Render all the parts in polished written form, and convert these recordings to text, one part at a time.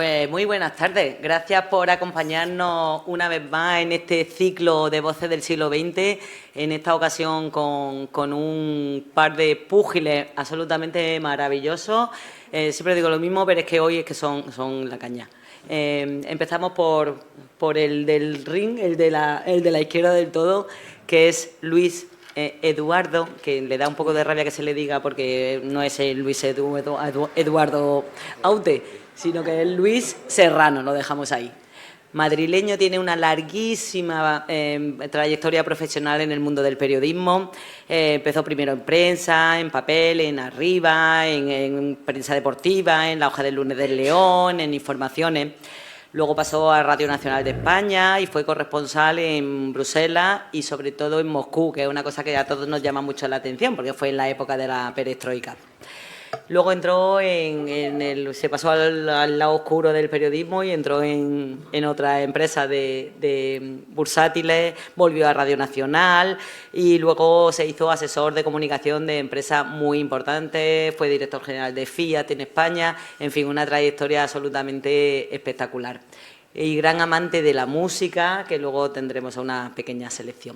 Pues muy buenas tardes. Gracias por acompañarnos una vez más en este ciclo de Voces del siglo XX, en esta ocasión con un par de púgiles absolutamente maravillosos. Siempre digo lo mismo, pero es que hoy es que son la caña. Empezamos por el del ring, el de la izquierda del todo, que es Luis Eduardo, que le da un poco de rabia que se le diga porque no es el Luis Eduardo Aute, sino que es Luis Serrano, lo dejamos ahí. Madrileño, tiene una larguísima trayectoria profesional en el mundo del periodismo. Empezó primero en prensa, en papel, en Arriba, en prensa deportiva, en La Hoja del Lunes del León, en Informaciones. Luego pasó a Radio Nacional de España y fue corresponsal en Bruselas y sobre todo en Moscú, que es una cosa que a todos nos llama mucho la atención porque fue en la época de la perestroika. Luego entró se pasó al lado oscuro del periodismo y entró en otra empresa de bursátiles, volvió a Radio Nacional y luego se hizo asesor de comunicación de empresas muy importantes, fue director general de Fiat en España, en fin, una trayectoria absolutamente espectacular. Y gran amante de la música, que luego tendremos una pequeña selección.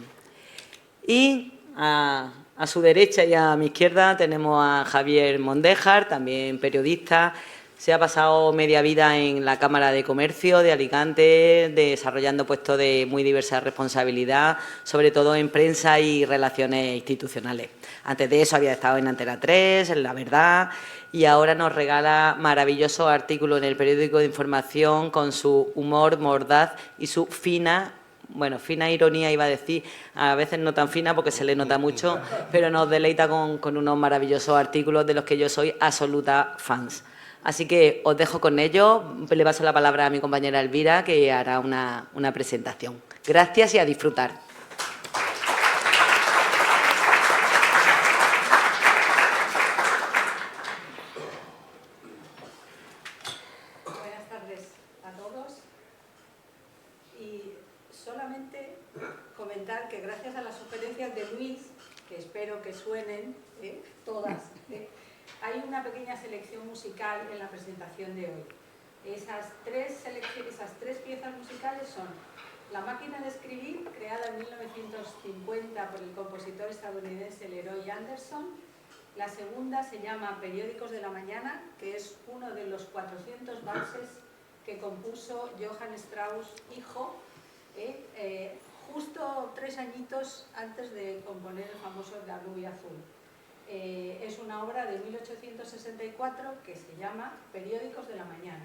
Y a su derecha y a mi izquierda tenemos a Javier Mondéjar, también periodista. Se ha pasado media vida en la Cámara de Comercio de Alicante, desarrollando puestos de muy diversa responsabilidad, sobre todo en prensa y relaciones institucionales. Antes de eso había estado en Antena 3, en La Verdad, y ahora nos regala maravillosos artículos en el periódico de Información con su humor mordaz y su fina ironía, iba a decir, a veces no tan fina porque se le nota mucho, pero nos deleita con unos maravillosos artículos de los que yo soy absoluta fans. Así que os dejo con ellos, le paso la palabra a mi compañera Elvira, que hará una presentación. Gracias y a disfrutar. Que gracias a las sugerencias de Luis, que espero que suenen todas, hay una pequeña selección musical en la presentación de hoy. Esas tres piezas musicales son La máquina de escribir, creada en 1950 por el compositor estadounidense Leroy Anderson. La segunda se llama Periódicos de la Mañana, que es uno de los 400 valses que compuso Johann Strauss, hijo, justo 3 añitos antes de componer el famoso Danubio Azul. Es una obra de 1864 que se llama Periódicos de la Mañana.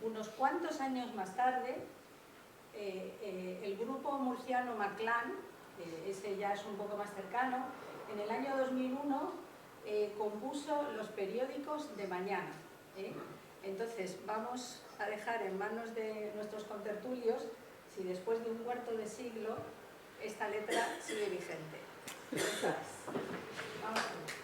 Unos cuantos años más tarde, el grupo murciano Maclán, ese ya es un poco más cercano, en el año 2001 compuso los periódicos de mañana. Entonces vamos a dejar en manos de nuestros contertulios si después de un cuarto de siglo esta letra sigue vigente. Vamos a ver.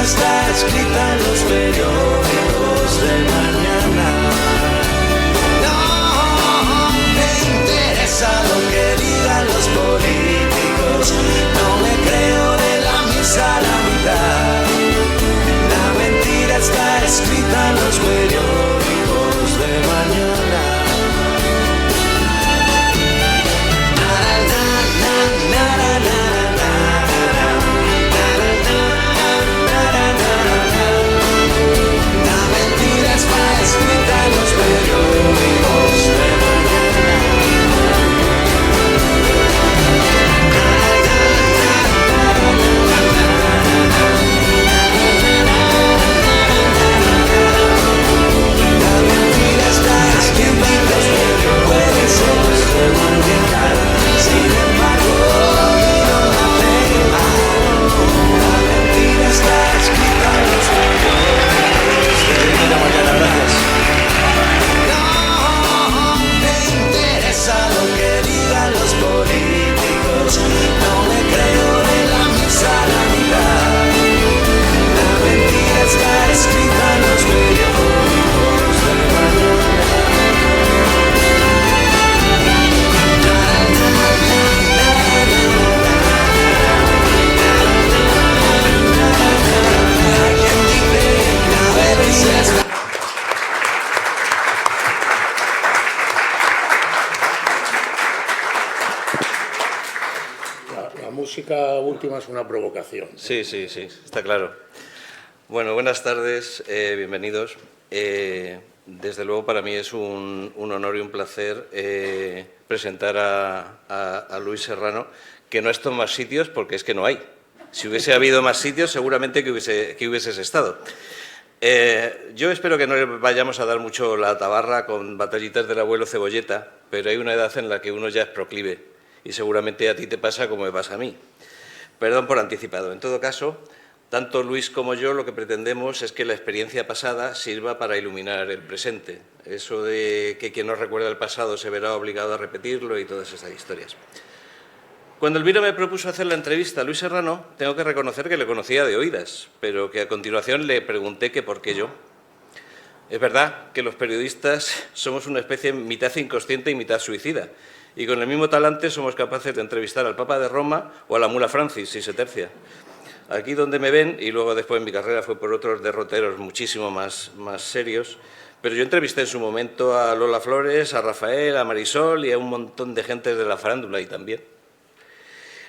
Está escrita en los periódicos de mañana. No me interesa lo que digan los políticos, no me creo de la misa a la mitad. La mentira está escrita en los periódicos de mañana. Escrita en los periódicos de mañana. La mentira está escrita en los periódicos de mañana. Sin embargo, a mí no me hace mal. La mentira está escrita en los periódicos de mañana. Gracias. Lo que digan los políticos, no me creo de la misa a la mitad. La mentira está escrita en los periódicos de mañana. Hay quien dice que a veces La música última es una provocación. Sí, está claro. Bueno, buenas tardes, bienvenidos. Desde luego para mí es un honor y un placer presentar a Luis Serrano, que no ha estado en más sitios porque es que no hay. Si hubiese habido más sitios, seguramente que hubieses estado. Yo espero que no le vayamos a dar mucho la tabarra con batallitas del abuelo Cebolleta, pero hay una edad en la que uno ya es proclive. Y seguramente a ti te pasa como me pasa a mí. Perdón por anticipado. En todo caso, tanto Luis como yo lo que pretendemos es que la experiencia pasada sirva para iluminar el presente. Eso de que quien no recuerda el pasado se verá obligado a repetirlo y todas esas historias. Cuando Elvira me propuso hacer la entrevista a Luis Serrano, tengo que reconocer que le conocía de oídas, pero que a continuación le pregunté que por qué yo. Es verdad que los periodistas somos una especie mitad inconsciente y mitad suicida, y con el mismo talante somos capaces de entrevistar al Papa de Roma o a la Mula Francis, si se tercia. Aquí donde me ven, y luego después en mi carrera fue por otros derroteros muchísimo más serios, pero yo entrevisté en su momento a Lola Flores, a Rafael, a Marisol y a un montón de gente de la farándula y también.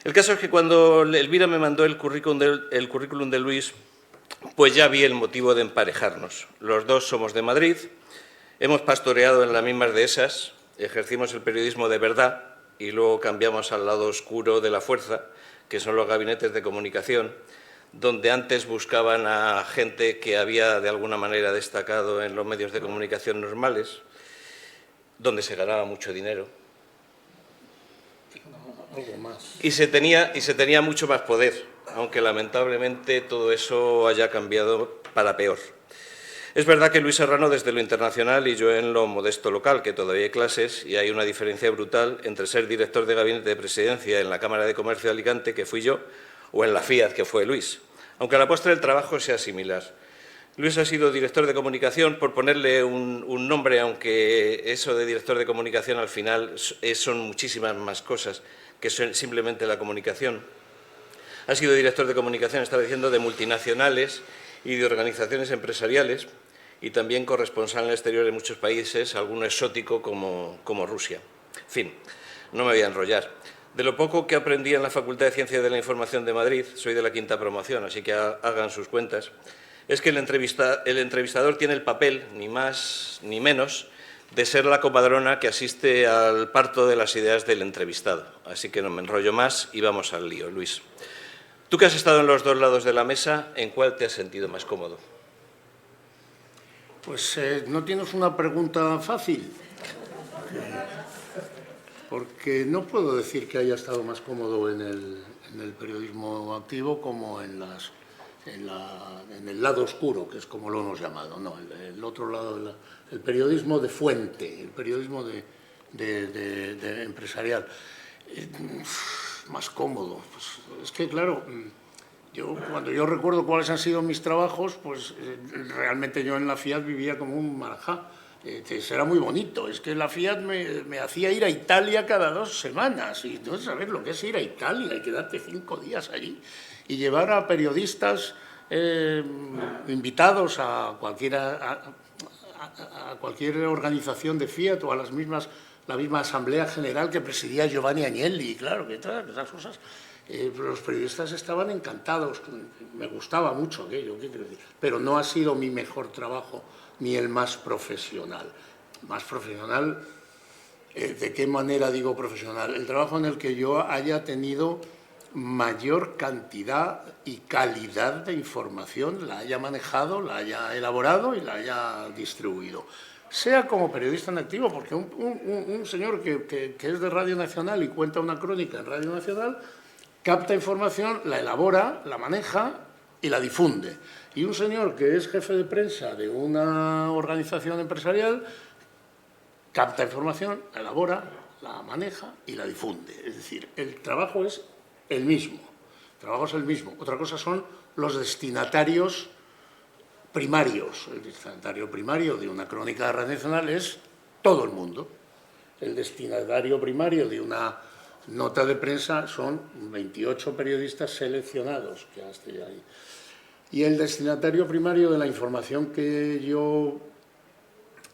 El caso es que cuando Elvira me mandó el currículum de Luis, pues ya vi el motivo de emparejarnos. Los dos somos de Madrid, hemos pastoreado en las mismas dehesas, ejercimos el periodismo de verdad y luego cambiamos al lado oscuro de la fuerza, que son los gabinetes de comunicación, donde antes buscaban a gente que había de alguna manera destacado en los medios de comunicación normales, donde se ganaba mucho dinero. Algo más. Y se tenía mucho más poder, aunque lamentablemente todo eso haya cambiado para peor. Es verdad que Luis Serrano desde lo internacional y yo en lo modesto local, que todavía hay clases y hay una diferencia brutal entre ser director de gabinete de presidencia en la Cámara de Comercio de Alicante, que fui yo, o en la Fiat, que fue Luis, aunque a la postre el trabajo sea similar. Luis ha sido director de comunicación, por ponerle un nombre, aunque eso de director de comunicación al final son muchísimas más cosas que son simplemente la comunicación. Ha sido director de comunicación, estaba diciendo, de multinacionales y de organizaciones empresariales y también corresponsal en el exterior de muchos países, alguno exótico como Rusia. En fin, no me voy a enrollar. De lo poco que aprendí en la Facultad de Ciencias de la Información de Madrid, soy de la 5ª promoción, así que hagan sus cuentas, es que el entrevistador tiene el papel, ni más ni menos, de ser la comadrona que asiste al parto de las ideas del entrevistado. Así que no me enrollo más y vamos al lío. Luis, tú que has estado en los dos lados de la mesa, ¿en cuál te has sentido más cómodo? Pues no tienes una pregunta fácil, porque no puedo decir que haya estado más cómodo en el periodismo activo como en el lado oscuro, que es como lo hemos llamado, no, el otro lado, el periodismo de fuente, el periodismo de empresarial. Más cómodo, pues, es que claro, cuando yo recuerdo cuáles han sido mis trabajos, pues realmente yo en la Fiat vivía como un marajá. Era muy bonito, es que la Fiat me hacía ir a Italia cada 2 semanas, y entonces saber lo que es ir a Italia y quedarte 5 días allí y llevar a periodistas invitados a cualquier organización de Fiat o a la misma asamblea general que presidía Giovanni Agnelli, claro, que esas cosas. Los periodistas estaban encantados, me gustaba mucho aquello, ¿qué quiero decir? Pero no ha sido mi mejor trabajo ni el más profesional. Más profesional, ¿de qué manera digo profesional? El trabajo en el que yo haya tenido mayor cantidad y calidad de información, la haya manejado, la haya elaborado y la haya distribuido. Sea como periodista en activo, porque un señor que es de Radio Nacional y cuenta una crónica en Radio Nacional, capta información, la elabora, la maneja y la difunde. Y un señor que es jefe de prensa de una organización empresarial, capta información, la elabora, la maneja y la difunde. Es decir, el trabajo es el mismo. El trabajo es el mismo. Otra cosa son los destinatarios primarios. El destinatario primario de una crónica de Radio Nacional es todo el mundo. El destinatario primario de una nota de prensa son 28 periodistas seleccionados que estoy ahí. Y el destinatario primario de la información que yo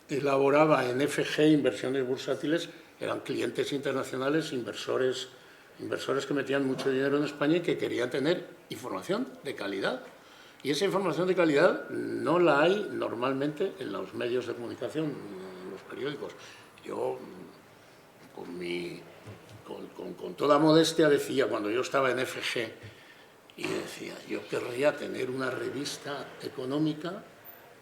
elaboraba en FG, Inversiones Bursátiles, eran clientes internacionales, inversores que metían mucho dinero en España y que querían tener información de calidad. Y esa información de calidad no la hay normalmente en los medios de comunicación, en los periódicos. Yo, con toda modestia, decía, cuando yo estaba en FG, y decía, yo querría tener una revista económica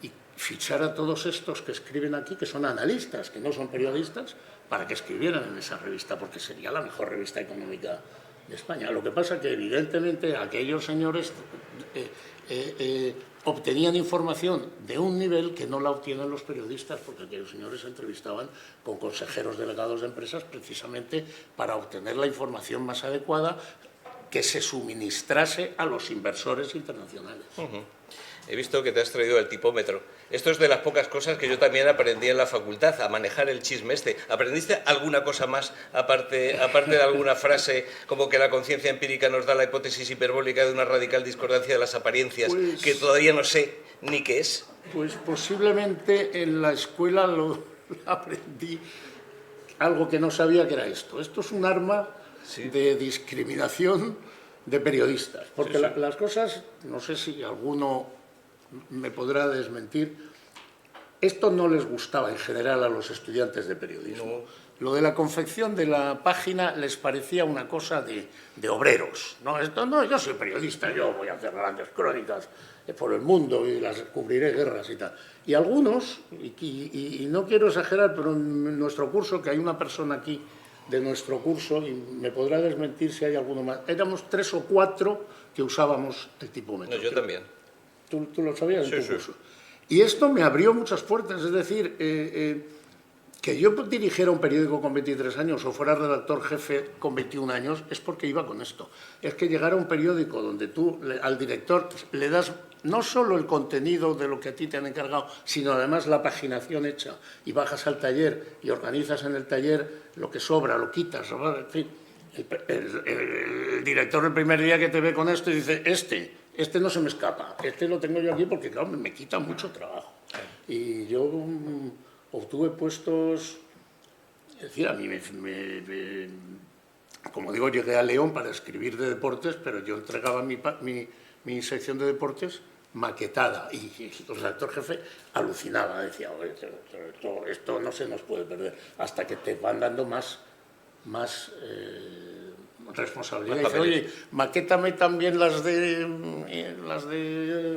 y fichar a todos estos que escriben aquí, que son analistas, que no son periodistas, para que escribieran en esa revista, porque sería la mejor revista económica de España. Lo que pasa es que, evidentemente, aquellos señores obtenían información de un nivel que no la obtienen los periodistas, porque aquellos señores se entrevistaban con consejeros delegados de empresas precisamente para obtener la información más adecuada que se suministrase a los inversores internacionales. He visto que te has traído el tipómetro. Esto es de las pocas cosas que yo también aprendí en la facultad, a manejar el chisme este. ¿Aprendiste alguna cosa más, aparte de alguna frase, como que la conciencia empírica nos da la hipótesis hiperbólica de una radical discordancia de las apariencias, que todavía no sé ni qué es? Pues posiblemente en la escuela lo aprendí algo que no sabía que era esto. Esto es un arma de discriminación de periodistas, porque las cosas, no sé si alguno me podrá desmentir, esto no les gustaba en general a los estudiantes de periodismo. No. Lo de la confección de la página les parecía una cosa de obreros. No, yo soy periodista, yo voy a hacer grandes crónicas por el mundo y las cubriré guerras y tal. Y algunos, y no quiero exagerar, pero en nuestro curso, que hay una persona aquí de nuestro curso, y me podrá desmentir si hay alguno más, éramos 3 o 4 que usábamos el tipómetro. No, yo también. ¿Tú lo sabías en tu curso? Sí. Y esto me abrió muchas puertas, es decir, que yo dirigiera un periódico con 23 años o fuera redactor jefe con 21 años es porque iba con esto. Es que llegar a un periódico donde tú al director le das no solo el contenido de lo que a ti te han encargado, sino además la paginación hecha, y bajas al taller y organizas en el taller lo que sobra, lo quitas, en fin. El director el primer día que te ve con esto y dice, este no se me escapa, este lo tengo yo aquí porque, claro, me quita mucho trabajo. Y yo obtuve puestos, es decir, a mí como digo, llegué a León para escribir de deportes, pero yo entregaba mi sección de deportes maquetada, y el redactor jefe alucinaba, decía, "Oye, esto no se nos puede perder", hasta que te van dando más responsabilidad. Más Dice, oye, maquétame también las de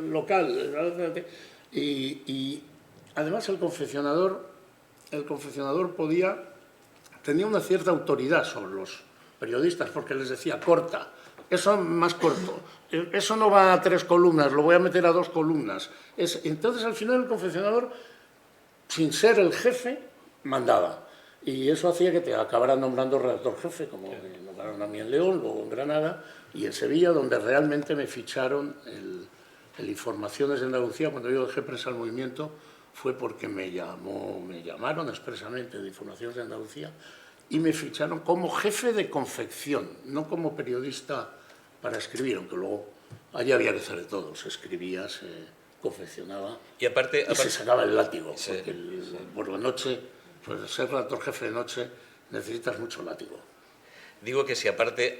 local. Y además el confeccionador tenía una cierta autoridad sobre los periodistas, porque les decía, corta, eso más corto, eso no va a 3 columnas, lo voy a meter a 2 columnas. Entonces, al final, el confeccionador, sin ser el jefe, mandaba. Y eso hacía que te acabaran nombrando redactor jefe, como me nombraron a mí en León, luego en Granada y en Sevilla, donde realmente me ficharon el Informaciones de Andalucía. Cuando yo dejé Prensa al Movimiento fue porque me llamaron expresamente de Informaciones de Andalucía y me ficharon como jefe de confección, no como periodista para escribir, aunque luego allí había que hacer de todo, se escribía, se confeccionaba Y aparte se sacaba el látigo, Sí, porque por la noche, pues ser redactor jefe de noche, necesitas mucho látigo. digo que si aparte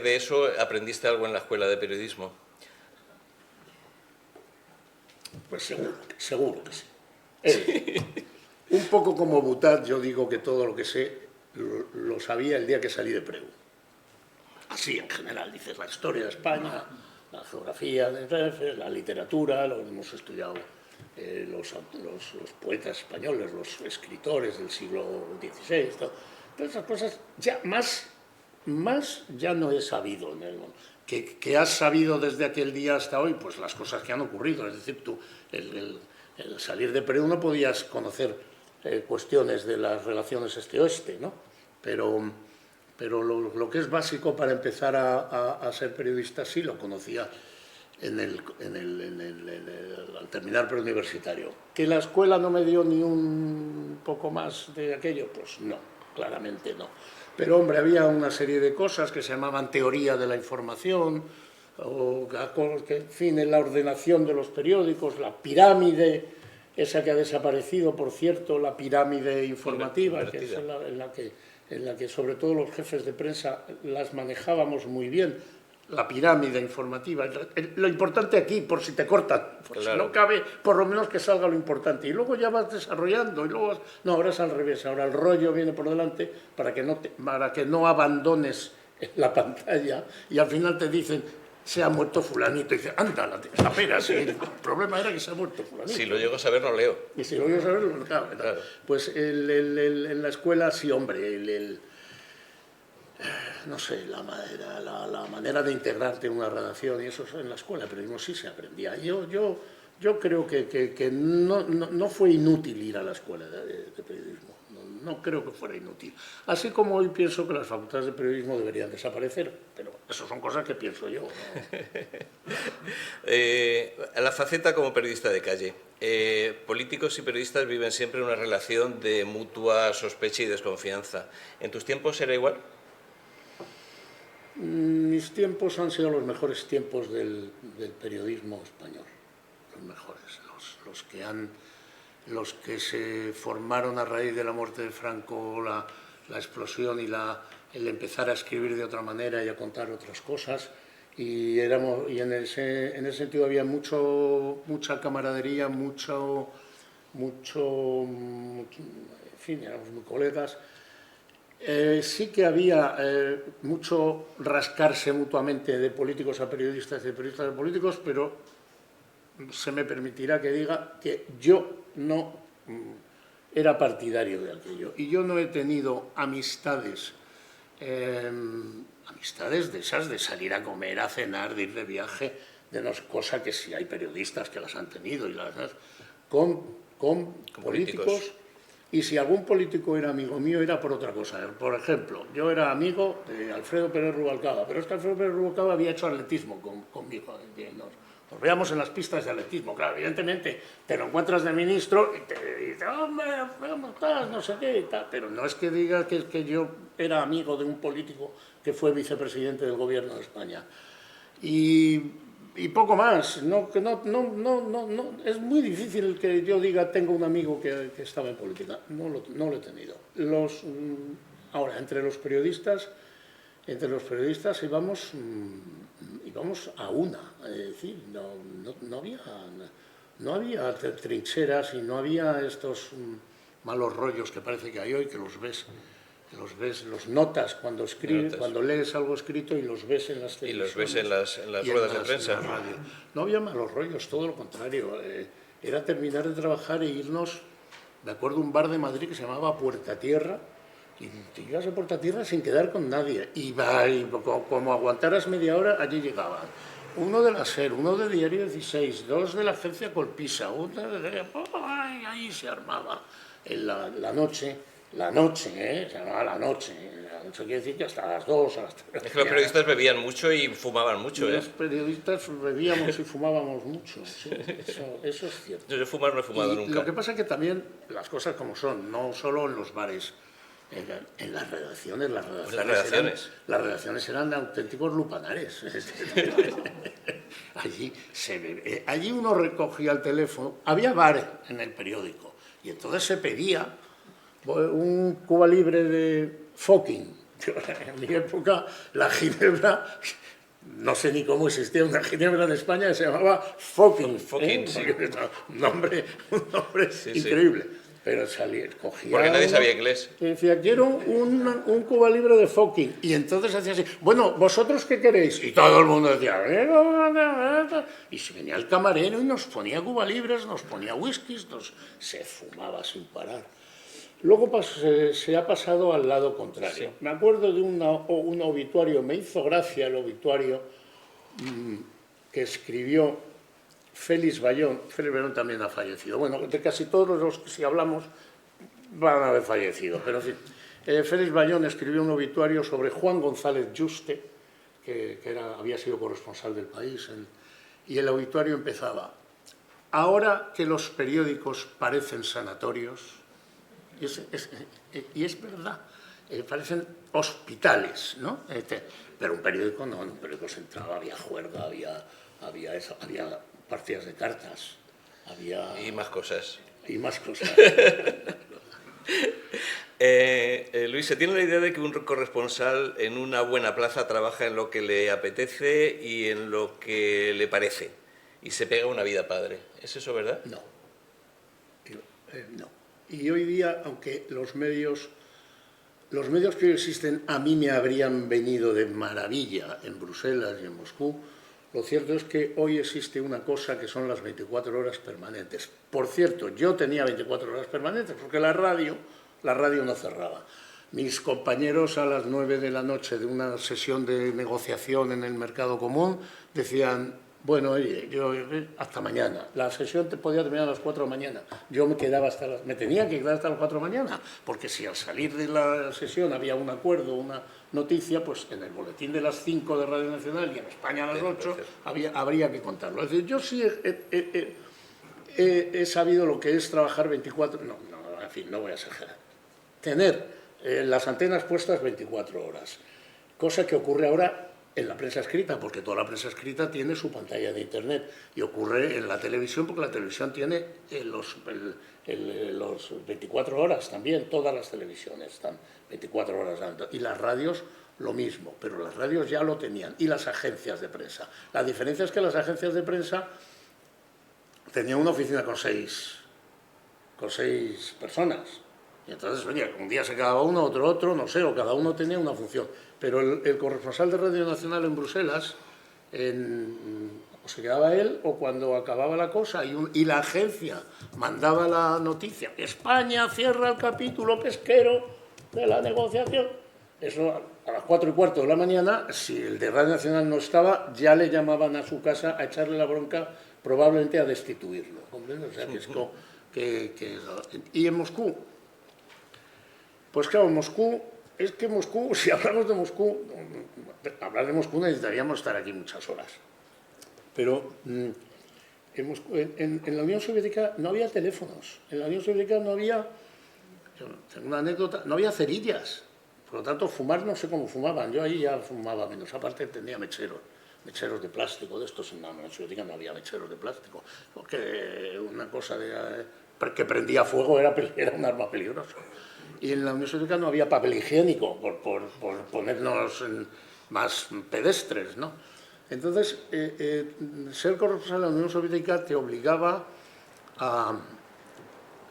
de eso, ¿aprendiste algo en la escuela de periodismo? Pues seguro que sí. Un poco como Butat, yo digo que todo lo que sé lo sabía el día que salí de Preu. Así en general, dices la historia de España, la geografía, la literatura, lo hemos estudiado los poetas españoles, los escritores del siglo XVI, todas esas cosas, ya más ya no he sabido en el mundo. ¿Qué has sabido desde aquel día hasta hoy? Pues las cosas que han ocurrido, es decir, tú, el salir de Perú no podías conocer cuestiones de las relaciones este-oeste, ¿no? Pero lo que es básico para empezar a ser periodista sí lo conocía al terminar preuniversitario. ¿Que la escuela no me dio ni un poco más de aquello? Pues no, claramente no. Pero, hombre, había una serie de cosas que se llamaban teoría de la información, o que, en fin, en la ordenación de los periódicos, la pirámide, esa que ha desaparecido, por cierto, la pirámide informativa, que es en la que sobre todo los jefes de prensa las manejábamos muy bien, la pirámide informativa. Lo importante aquí, por si te cortan, pues claro. Si no cabe, por lo menos que salga lo importante. Y luego ya vas desarrollando, y luego no, ahora es al revés, ahora el rollo viene por delante para que no abandones la pantalla y al final te dicen, se ha muerto fulanito, y dices, anda, la pera, sí. El problema era que se ha muerto fulanito. Si lo llego a saber, no leo. Y si lo llego a saber, claro. Pues en la escuela, sí, hombre, no sé, la manera de integrarte en una redacción, y eso en la escuela de periodismo sí se aprendía. Yo creo que no fue inútil ir a la escuela de periodismo, no creo que fuera inútil. Así como hoy pienso que las facultades de periodismo deberían desaparecer, pero eso son cosas que pienso yo, ¿no? La faceta como periodista de calle. Políticos y periodistas viven siempre una relación de mutua sospecha y desconfianza. ¿En tus tiempos era igual? Mis tiempos han sido los mejores tiempos del periodismo español, los mejores, los que se formaron a raíz de la muerte de Franco, la explosión y el empezar a escribir de otra manera y a contar otras cosas, y en ese sentido había mucha camaradería, en fin, éramos muy colegas. Sí que había mucho rascarse mutuamente de políticos a periodistas y de periodistas a políticos, pero se me permitirá que diga que yo no era partidario de aquello. Y yo no he tenido amistades de esas, de salir a comer, a cenar, de ir de viaje, cosa que sí hay periodistas que las han tenido, con políticos. Y si algún político era amigo mío, era por otra cosa. Por ejemplo, yo era amigo de Alfredo Pérez Rubalcaba, pero es que Alfredo Pérez Rubalcaba había hecho atletismo conmigo. Nos veíamos en las pistas de atletismo. Claro, evidentemente te lo encuentras de ministro y te dice, hombre, ¿cómo estás? No sé qué y tal. Pero no es que diga que yo era amigo de un político que fue vicepresidente del gobierno de España. Y poco más, es muy difícil que yo diga tengo un amigo que estaba en política, no lo he tenido. Ahora, entre los periodistas íbamos íbamos a una, es decir, no había trincheras y no había estos malos rollos que parece que hay hoy, que los ves, los notas cuando escribes, cuando lees algo escrito y los ves en las televisiones. Y los ves en las ruedas de prensa. En la radio. No había malos rollos, todo lo contrario. Era terminar de trabajar e irnos, me acuerdo, un bar de Madrid que se llamaba Puerta Tierra, y te ibas a Puerta Tierra sin quedar con nadie. Y como aguantaras media hora, allí llegaban. Uno de la SER, uno de Diario 16, dos de la agencia Colpisa, ¡ay! Ahí se armaba. En la noche, se llamaba la noche. La noche quiere decir que hasta las 2, a las 3. Es que los periodistas bebían mucho y fumaban mucho, Los periodistas bebíamos y fumábamos mucho, sí, eso es cierto. Yo fumar no he fumado nunca. Lo que pasa es que también las cosas como son, no solo en los bares, en las redacciones. Las redacciones eran auténticos lupanares. Allí uno recogía el teléfono, había bar en el periódico, y entonces se pedía un Cuba Libre de Focking. En mi época, la ginebra, no sé ni cómo existía una ginebra en España que se llamaba Focking. Sí. Un nombre increíble. Sí. Pero cogía... Porque nadie sabía inglés. Y decía, quiero un Cuba Libre de Focking. Y entonces hacía así, bueno, ¿vosotros qué queréis? Y todo el mundo decía... Y se venía el camarero y nos ponía Cuba Libres, nos ponía whiskies, se fumaba sin parar. Luego se ha pasado al lado contrario. Sí. Me acuerdo de un obituario, me hizo gracia el obituario que escribió Félix Bayón. Félix Bayón también ha fallecido. Bueno, de casi todos los que si hablamos van a haber fallecido, pero en fin. Félix Bayón escribió un obituario sobre Juan González Yuste, que había sido corresponsal del País, y el obituario empezaba: ahora que los periódicos parecen sanatorios, y es verdad, parecen hospitales, ¿no? Pero un periódico no, en un periódico se entraba, había juerga, había partidas de cartas, y más cosas. Luis, ¿se tiene la idea de que un corresponsal en una buena plaza trabaja en lo que le apetece y en lo que le parece? Y se pega una vida padre. ¿Es eso verdad? No. No. Y hoy día, aunque los medios que hoy existen a mí me habrían venido de maravilla en Bruselas y en Moscú, lo cierto es que hoy existe una cosa que son las 24 horas permanentes. Por cierto, yo tenía 24 horas permanentes porque la radio no cerraba. Mis compañeros a las 9 de la noche de una sesión de negociación en el mercado común decían, bueno, oye, yo hasta mañana. La sesión podía terminar a las 4 de la mañana. Yo me tenía que quedar hasta las 4 de la mañana, porque si al salir de la sesión había un acuerdo, una noticia, pues en el boletín de las 5 de Radio Nacional y en España a las 8 habría que contarlo. Es decir, yo sí he sabido lo que es trabajar 24... No, en fin, no voy a exagerar. Tener las antenas puestas 24 horas, cosa que ocurre ahora en la prensa escrita, porque toda la prensa escrita tiene su pantalla de internet, y ocurre en la televisión porque la televisión tiene los 24 horas también, todas las televisiones están 24 horas dando, y las radios lo mismo, pero las radios ya lo tenían, y las agencias de prensa. La diferencia es que las agencias de prensa tenían una oficina con seis personas, y entonces, oye, un día se quedaba uno, otro, no sé, o cada uno tenía una función. Pero el corresponsal de Radio Nacional en Bruselas, o se quedaba él, o cuando acababa la cosa, y la agencia mandaba la noticia, España cierra el capítulo pesquero de la negociación. Eso a las 4:15 de la mañana, si el de Radio Nacional no estaba, ya le llamaban a su casa a echarle la bronca, probablemente a destituirlo. ¿Comprendes? O sea, que es como y en Moscú, pues claro, Moscú, si hablamos de Moscú, hablar de Moscú necesitaríamos estar aquí muchas horas. Pero en la Unión Soviética no había teléfonos, en la Unión Soviética no había, tengo una anécdota, no había cerillas, por lo tanto fumar no sé cómo fumaban, yo ahí ya fumaba menos, aparte tenía mecheros de plástico, de estos en la Unión Soviética no había mecheros de plástico, porque una cosa que prendía fuego era un arma peligrosa. Y en la Unión Soviética no había papel higiénico, por ponernos más pedestres, ¿no? Entonces, ser corresponsal en la Unión Soviética te obligaba a...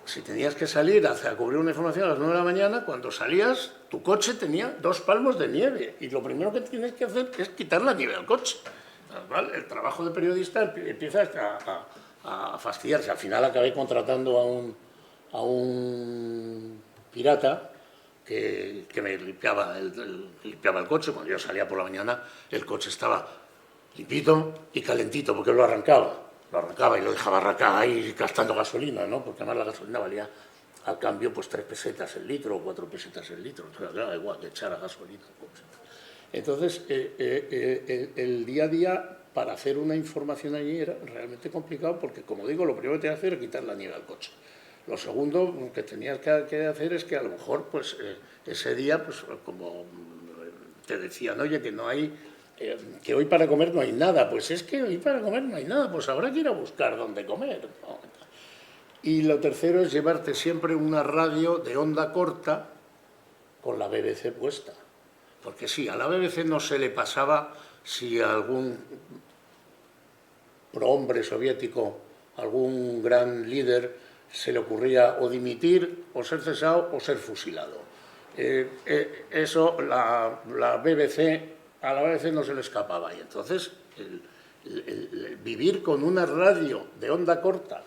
Si tenías que salir a cubrir una información a las 9 de la mañana, cuando salías, tu coche tenía 2 palmos de nieve. Y lo primero que tienes que hacer es quitar la nieve al coche. ¿Vale? El trabajo de periodista empieza a fastidiarse. Al final acabé contratando a un pirata que me limpiaba el coche. Cuando yo salía por la mañana, el coche estaba limpito y calentito, porque lo arrancaba y lo dejaba arrancar ahí gastando gasolina, ¿no? Porque además la gasolina valía al cambio pues 3 pesetas el litro o 4 pesetas el litro. Entonces, da igual que echar a gasolina al coche. Entonces, el día a día para hacer una información allí era realmente complicado porque, como digo, lo primero que tenías que hacer era quitar la nieve al coche. Lo segundo que tenías que hacer es que a lo mejor pues, ese día, pues, como te decían, oye, que no hay, que hoy para comer no hay nada, pues es que hoy para comer no hay nada, pues habrá que ir a buscar dónde comer, ¿no? Y lo tercero es llevarte siempre una radio de onda corta con la BBC puesta. Porque sí, a la BBC no se le pasaba si a algún prohombre soviético, algún gran líder, se le ocurría o dimitir, o ser cesado, o ser fusilado. Eso a la BBC no se le escapaba. Y entonces, el vivir con una radio de onda corta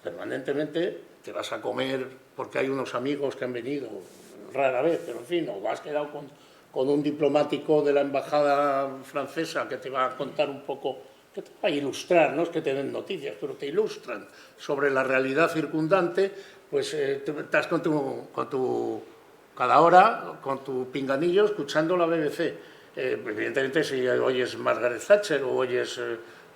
permanentemente, te vas a comer porque hay unos amigos que han venido rara vez, pero en fin, o has quedado con un diplomático de la embajada francesa que te va a contar un poco, que te va a ilustrar, no es que te den noticias, pero te ilustran sobre la realidad circundante, pues estás cada hora con tu pinganillo escuchando la BBC. Evidentemente, si oyes Margaret Thatcher o oyes,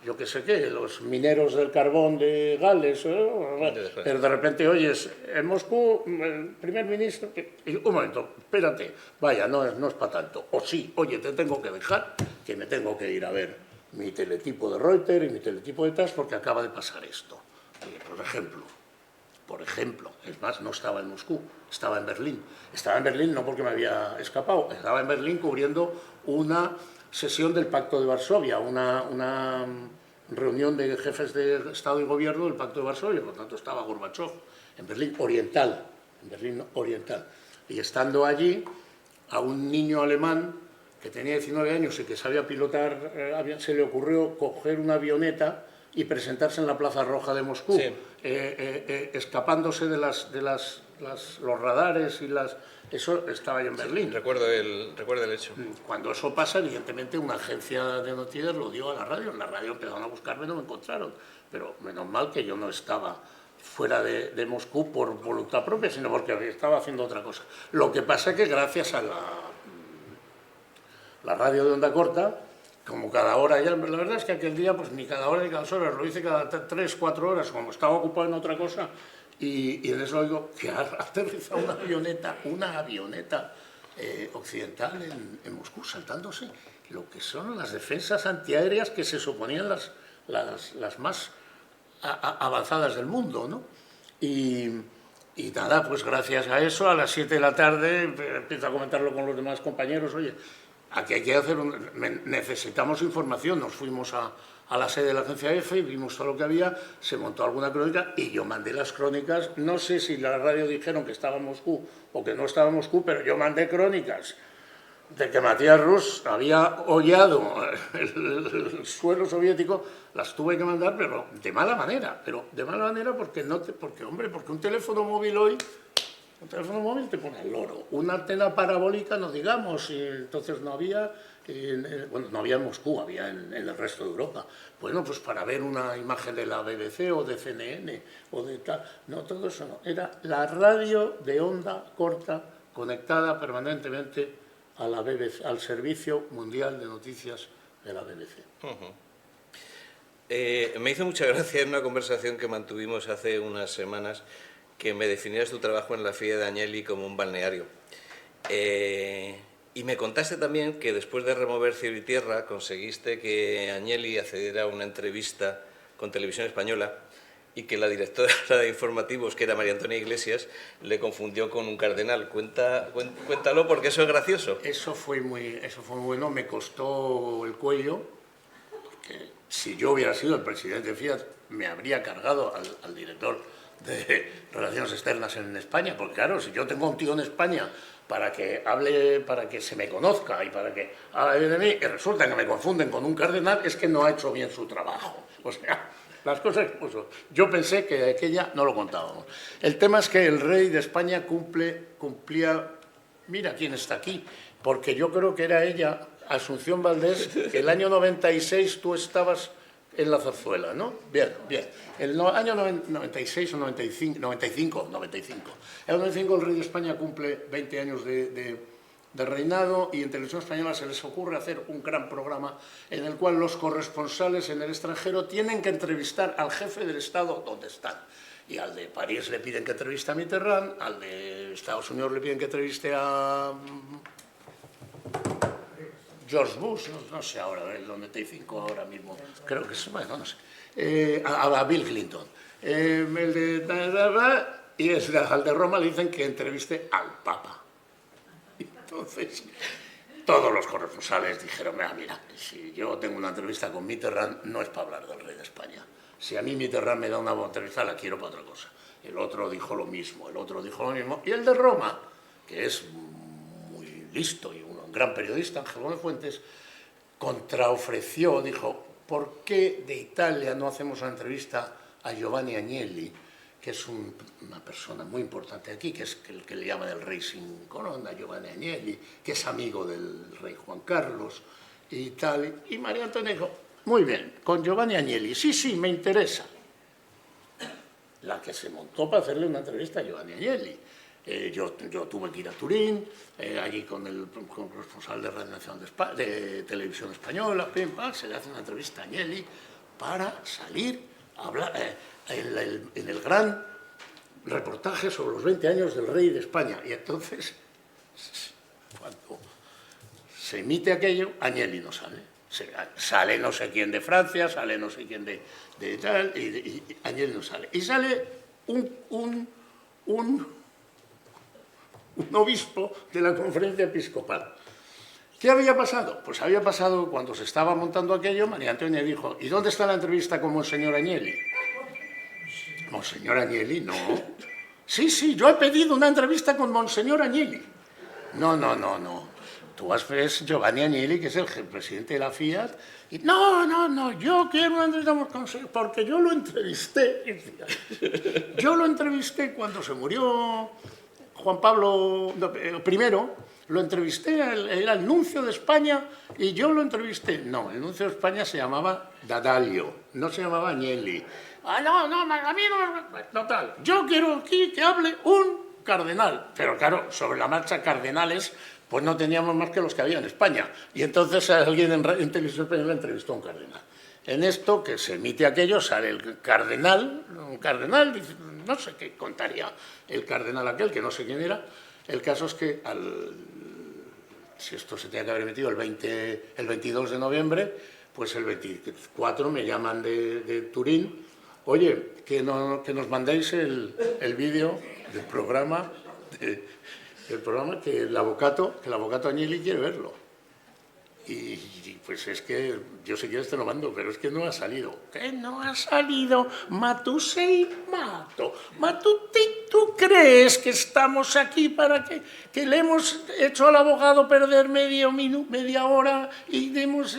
yo qué sé qué, los mineros del carbón de Gales, pero de repente oyes en Moscú el primer ministro, y un momento, espérate, vaya, no es para tanto. O sí, oye, te tengo que dejar, que me tengo que ir a ver mi teletipo de Reuters y mi teletipo de TASS porque acaba de pasar esto. Por ejemplo, es más, no estaba en Moscú, estaba en Berlín. Estaba en Berlín no porque me había escapado, estaba en Berlín cubriendo una sesión del Pacto de Varsovia, una reunión de jefes de Estado y Gobierno del Pacto de Varsovia, por lo tanto estaba Gorbachev en Berlín Oriental, y estando allí a un niño alemán que tenía 19 años y que sabía pilotar, se le ocurrió coger una avioneta y presentarse en la Plaza Roja de Moscú, sí. Escapándose de los radares y las... Eso estaba yo en Berlín. Sí, recuerdo el hecho. Cuando eso pasa, evidentemente una agencia de noticias lo dio a la radio. En la radio empezaron a buscarme, no me encontraron. Pero menos mal que yo no estaba fuera de Moscú por voluntad propia, sino porque estaba haciendo otra cosa. Lo que pasa es que gracias a la radio de onda corta, como cada hora, ya, la verdad es que aquel día, pues ni cada hora ni cada 2 horas, lo hice cada 3, 4 horas, como estaba ocupado en otra cosa, y en eso oigo que ha aterrizado una avioneta occidental en Moscú, saltándose lo que son las defensas antiaéreas que se suponían las más avanzadas del mundo, ¿no? Y nada, pues gracias a eso, a las 7 de la tarde, empiezo a comentarlo con los demás compañeros, oye, aquí hay que hacer necesitamos información. Nos fuimos a la sede de la agencia EFE y vimos todo lo que había, se montó alguna crónica y yo mandé las crónicas. No sé si la radio dijeron que estaba en Moscú o que no estaba en Moscú, pero yo mandé crónicas de que Matías Rus había hollado el suelo soviético. Las tuve que mandar, pero de mala manera porque un teléfono móvil hoy... Un teléfono móvil te pone al loro, una antena parabólica no digamos, y entonces no había, no había en Moscú, había en el resto de Europa. Bueno, pues para ver una imagen de la BBC o de CNN o de tal, no, todo eso no, era la radio de onda corta conectada permanentemente a la BBC, al Servicio Mundial de Noticias de la BBC. Me hizo mucha gracia en una conversación que mantuvimos hace unas semanas que me definieras tu trabajo en la FIA de Agnelli como un balneario. Y me contaste también que después de remover Cielo y Tierra conseguiste que Agnelli accediera a una entrevista con Televisión Española y que la directora de informativos, que era María Antonia Iglesias, le confundió con un cardenal. Cuéntalo porque eso es gracioso. Eso fue muy bueno, me costó el cuello, que si yo hubiera sido el presidente de Fiat me habría cargado al director de Relaciones Externas en España, porque claro, si yo tengo un tío en España para que hable, para que se me conozca y para que hable de mí, y resulta que me confunden con un cardenal, es que no ha hecho bien su trabajo. O sea, las cosas que puso. Yo pensé que aquella no lo contábamos. El tema es que el rey de España cumplía, mira quién está aquí, porque yo creo que era ella, Asunción Valdés, que el año 96 tú estabas en la Zarzuela, ¿no? Bien, bien. El año 96 o 95. El 95 el rey de España cumple 20 años de reinado y en Televisión Española se les ocurre hacer un gran programa en el cual los corresponsales en el extranjero tienen que entrevistar al jefe del Estado donde están. Y al de París le piden que entreviste a Mitterrand, al de Estados Unidos le piden que entreviste a George Bush, no sé ahora, el 95 ahora mismo, creo que es, bueno, no sé, a Bill Clinton. El de... Y al de Roma le dicen que entreviste al Papa. Entonces, todos los corresponsales dijeron, mira, si yo tengo una entrevista con Mitterrand, no es para hablar del rey de España. Si a mí Mitterrand me da una buena entrevista, la quiero para otra cosa. El otro dijo lo mismo, Y el de Roma, que es muy listo y un gran periodista, Ángel Gómez Fuentes, contraofreció, dijo, ¿por qué de Italia no hacemos una entrevista a Giovanni Agnelli, que es una persona muy importante aquí, que es el que le llaman el rey sin corona, Giovanni Agnelli, que es amigo del rey Juan Carlos y tal? Y María Antonia dijo, muy bien, con Giovanni Agnelli, sí, me interesa. La que se montó para hacerle una entrevista a Giovanni Agnelli. Yo tuve que ir a Turín, allí con el responsable de Radio Nacional de Televisión Española, se le hace una entrevista a Agnelli para salir a hablar en el gran reportaje sobre los 20 años del rey de España. Y entonces, cuando se emite aquello, Agnelli no sale. Sale no sé quién de Francia, sale no sé quién de tal, y Agnelli no sale. Y sale un obispo de la conferencia episcopal. ¿Qué había pasado? Pues había pasado cuando se estaba montando aquello, María Antonia dijo, ¿y dónde está la entrevista con Monseñor Agnelli? Monseñor Agnelli, no. Sí, yo he pedido una entrevista con Monseñor Agnelli. No. Tú es Giovanni Agnelli, que es el presidente de la Fiat, y no, yo quiero una entrevista con porque yo lo entrevisté. Yo lo entrevisté cuando se murió Juan Pablo I, lo entrevisté, era el nuncio de España, y yo lo entrevisté. No, el nuncio de España se llamaba D'Addaglio, no se llamaba Agnelli. No, a mí no, total. Yo quiero aquí que hable un cardenal. Pero claro, sobre la marcha cardenales, pues no teníamos más que los que había en España. Y entonces alguien en Televisión Española entrevistó a un cardenal. En esto, que se emite aquello, sale el cardenal, un cardenal, dice, no sé qué contaría el cardenal aquel, que no sé quién era. El caso es que, si esto se tenía que haber emitido el 22 de noviembre, pues el 24 me llaman de Turín, oye, que nos mandéis el vídeo del programa, que el avocato Agnelli quiere verlo. Y pues es que yo si quieres te lo mando, pero es que no ha salido. ¿Qué no ha salido? ¿Tú crees que estamos aquí para que le hemos hecho al abogado perder media hora y demos...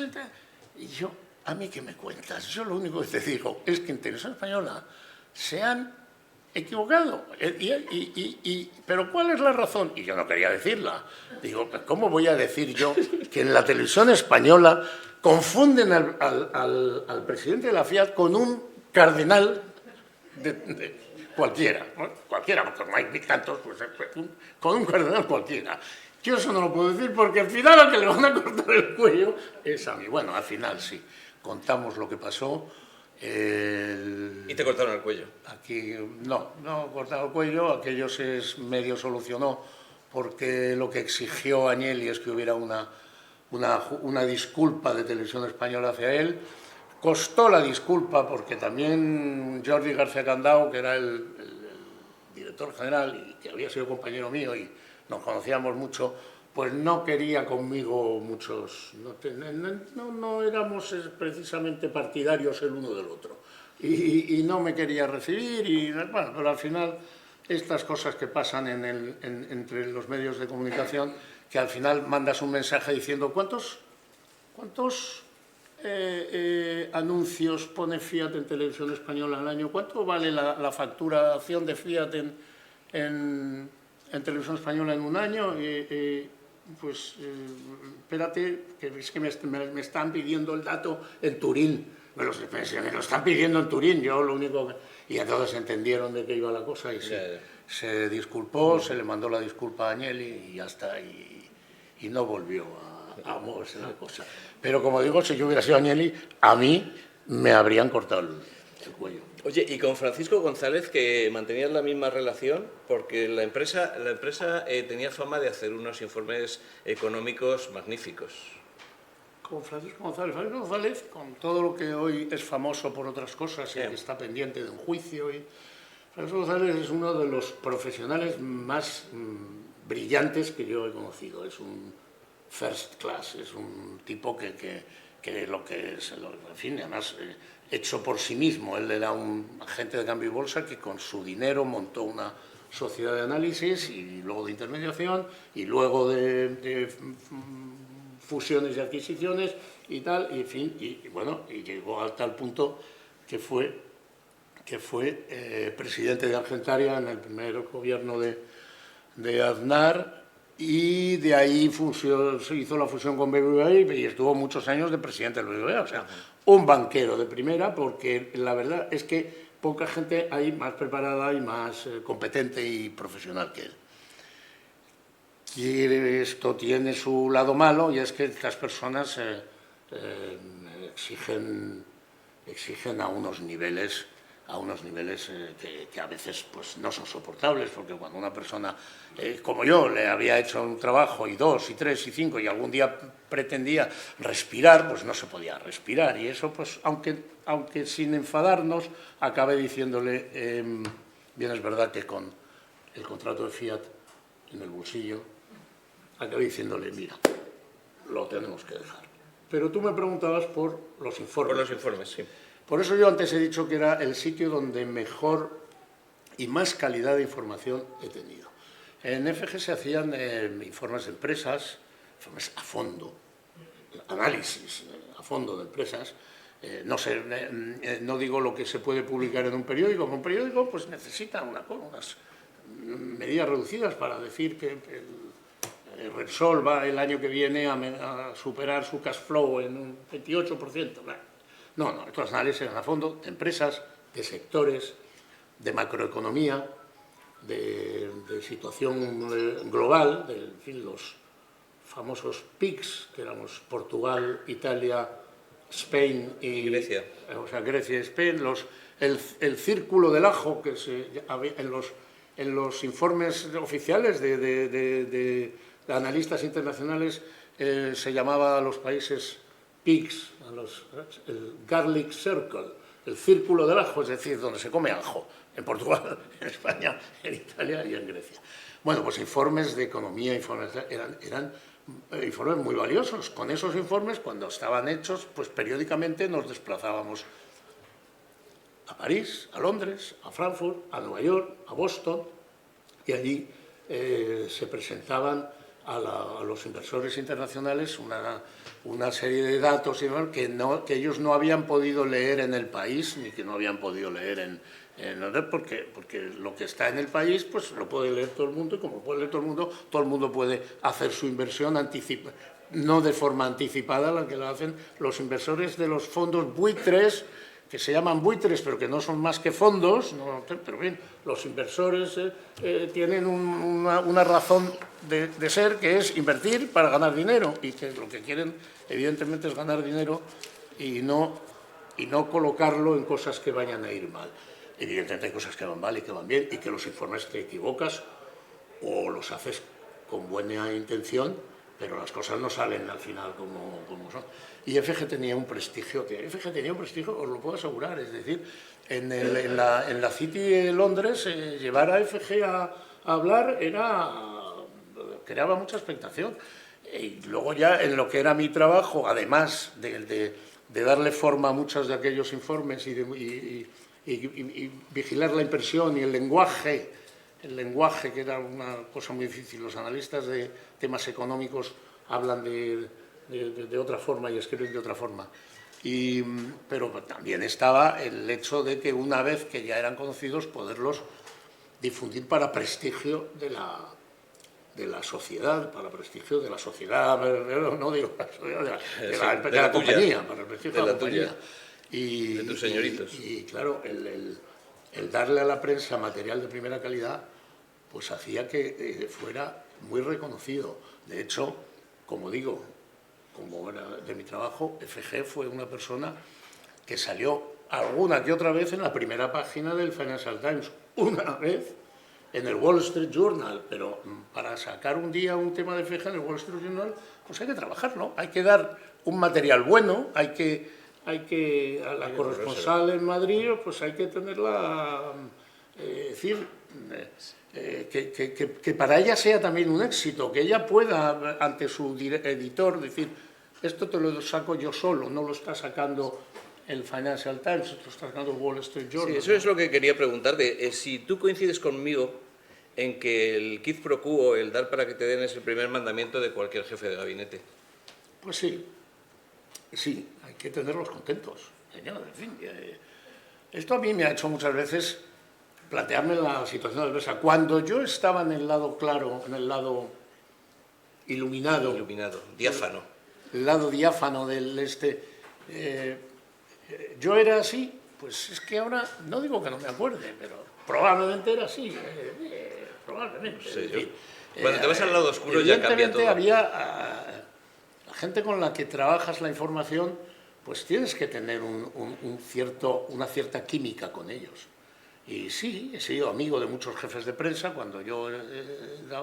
Y yo, ¿a mí qué me cuentas? Yo lo único que te digo es que en Televisión Española se han equivocado. ¿Pero cuál es la razón? Y yo no quería decirla. Digo, ¿cómo voy a decir yo que en la Televisión Española confunden al presidente de la Fiat con un cardenal de cualquiera? Cualquiera, porque no hay tantos, pues, con un cardenal cualquiera. Yo eso no lo puedo decir porque al final al que le van a cortar el cuello es a mí. Bueno, al final sí, contamos lo que pasó. ¿Y te cortaron el cuello? Aquí no cortaron el cuello, aquello se medio solucionó porque lo que exigió Agnelli es que hubiera una disculpa de Televisión Española hacia él. Costó la disculpa porque también Jordi García Candao, que era el director general y que había sido compañero mío y nos conocíamos mucho, pues no quería conmigo muchos, no éramos precisamente partidarios el uno del otro, y no me quería recibir, y bueno, pero al final estas cosas que pasan entre los medios de comunicación, que al final mandas un mensaje diciendo ¿cuántos anuncios pone Fiat en Televisión Española al año? ¿Cuánto vale la facturación de Fiat en Televisión Española en un año? Pues espérate, que es que me están pidiendo el dato en Turín. Me lo están pidiendo en Turín, yo lo único que... Y entonces entendieron de qué iba la cosa y se disculpó, se le mandó la disculpa a Agnelli y ya está, y no volvió a moverse la cosa. Pero como digo, si yo hubiera sido Agnelli, a mí me habrían cortado el cuello. Oye, y con Francisco González, que mantenías la misma relación, porque la empresa tenía fama de hacer unos informes económicos magníficos. Con Francisco González, con todo lo que hoy es famoso por otras cosas y que está pendiente de un juicio. Francisco González es uno de los profesionales más brillantes que yo he conocido. Es un first class, es un tipo que lo que es, en fin, además hecho por sí mismo. Él era un agente de cambio y bolsa que con su dinero montó una sociedad de análisis y luego de intermediación y luego de fusiones y adquisiciones y tal, y en fin, y bueno, y llegó a tal punto que fue presidente de Argentaria en el primer gobierno de Aznar, y de ahí se hizo la fusión con BBVA y estuvo muchos años de presidente del BBVA, o sea, un banquero de primera, porque la verdad es que poca gente hay más preparada y más competente y profesional que él. Y esto tiene su lado malo, y es que estas personas exigen a unos niveles que a veces pues no son soportables, porque cuando una persona como yo le había hecho un trabajo y 2 y 3 y 5 y algún día pretendía respirar, pues no se podía respirar, y eso pues aunque sin enfadarnos acabé diciéndole, bien es verdad que con el contrato de Fiat en el bolsillo acabé diciéndole, mira, lo tenemos que dejar. Pero tú me preguntabas por los informes. Por los informes, sí. Por eso yo antes he dicho que era el sitio donde mejor y más calidad de información he tenido. En FG se hacían informes de empresas, informes a fondo, análisis a fondo de empresas. No digo lo que se puede publicar en un periódico. Un periódico pues necesita unas medidas reducidas para decir que Repsol va el año que viene a superar su cash flow en un 28%. No, estos análisis eran a fondo de empresas, de sectores, de macroeconomía, de situación global, en fin, los famosos PIGS, que éramos Portugal, Italia, Spain y Grecia. O sea, Grecia y Spain, el círculo del ajo, que en los informes oficiales de analistas internacionales se llamaba a los países PIGS, el Garlic Circle, el círculo del ajo, es decir, donde se come ajo, en Portugal, en España, en Italia y en Grecia. Bueno, pues informes de economía, eran informes muy valiosos. Con esos informes, cuando estaban hechos, pues periódicamente nos desplazábamos a París, a Londres, a Frankfurt, a Nueva York, a Boston, y allí se presentaban a los inversores internacionales una serie de datos que ellos no habían podido leer en El País, ni que no habían podido leer porque lo que está en El País pues lo puede leer todo el mundo, y como lo puede leer todo el mundo puede hacer su inversión no de forma anticipada, la que lo hacen los inversores de los fondos buitres, que se llaman buitres, pero que no son más que fondos, pero bien, los inversores tienen una razón de ser, que es invertir para ganar dinero, y que lo que quieren, evidentemente, es ganar dinero y no colocarlo en cosas que vayan a ir mal. Evidentemente hay cosas que van mal y que van bien, y que los informes te equivocas o los haces con buena intención, pero las cosas no salen al final como son. Y FG tenía un prestigio, os lo puedo asegurar, es decir, en la City de Londres, llevar a FG a hablar era creaba mucha expectación. Y luego ya en lo que era mi trabajo, además de darle forma a muchos de aquellos informes y vigilar la impresión y el lenguaje, que era una cosa muy difícil. Los analistas de temas económicos hablan de otra forma y escriben de otra forma. Pero también estaba el hecho de que una vez que ya eran conocidos, poderlos difundir para prestigio de la sociedad, para prestigio de la sociedad, no digo de la compañía, para el prestigio de la compañía. Y, de tus señoritos. Y claro, el darle a la prensa material de primera calidad, pues hacía que fuera muy reconocido. De hecho, como digo, como era de mi trabajo, FG fue una persona que salió alguna que otra vez en la primera página del Financial Times, una vez en el Wall Street Journal, pero para sacar un día un tema de FG en el Wall Street Journal, pues hay que trabajarlo, hay que dar un material bueno, hay que a la corresponsal en Madrid, pues hay que tenerla, decir, que para ella sea también un éxito, que ella pueda ante su editor decir, esto te lo saco yo solo, no lo está sacando el Financial Times, esto lo está sacando el Wall Street Journal. Sí, eso es lo que quería preguntarte. Si tú coincides conmigo en que el quid pro quo, el dar para que te den, es el primer mandamiento de cualquier jefe de gabinete. Pues sí, sí, hay que tenerlos contentos. Señor, en fin, esto a mí me ha hecho muchas veces plantearme la situación de la empresa. Cuando yo estaba en el lado claro, en el lado iluminado, Diáfano. el lado diáfano del yo era así, pues es que ahora, no digo que no me acuerde, pero probablemente era así, probablemente. Sí, es decir, cuando te vas al lado oscuro ya cambia todo. Había la gente con la que trabajas la información, pues tienes que tener una cierta química con ellos. Y sí, he sido amigo de muchos jefes de prensa cuando yo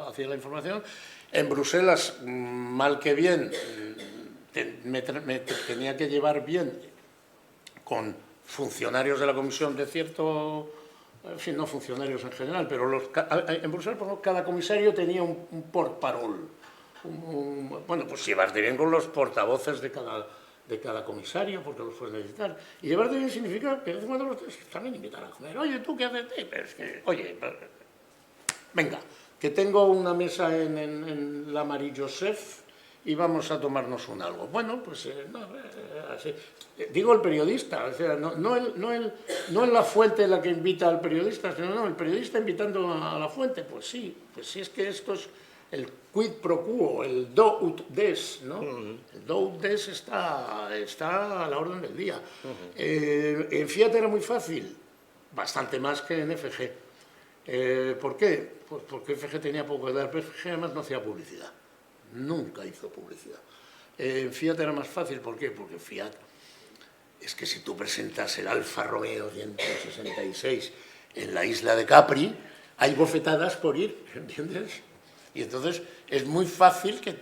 hacía la información. En Bruselas, mal que bien, me tenía que llevar bien con funcionarios de la comisión de cierto, en fin, no funcionarios en general, pero en Bruselas, por ejemplo, cada comisario tenía un portparol. Bueno, pues llevarte bien con los portavoces de cada comisario, porque los puedes necesitar. Y llevarte bien significa que de vez en cuando los también invitar a comer. Oye, ¿tú qué haces? Pero es que, oye, venga, que tengo una mesa en la Marie Joseph y vamos a tomarnos un algo. Bueno, pues así. Digo el periodista, o sea, no es la fuente la que invita al periodista, sino el periodista invitando a la fuente. Pues sí, es que esto es el quid pro quo, el do ut des, ¿no? El do ut des está a la orden del día. En Fiat era muy fácil, bastante más que en FG. ¿Por qué? Pues porque FG tenía poco que dar, pero FG además no hacía publicidad. Nunca hizo publicidad. En Fiat era más fácil, ¿por qué? Porque Fiat es que si tú presentas el Alfa Romeo 166 en la isla de Capri, hay bofetadas por ir, ¿entiendes? Y entonces es muy fácil que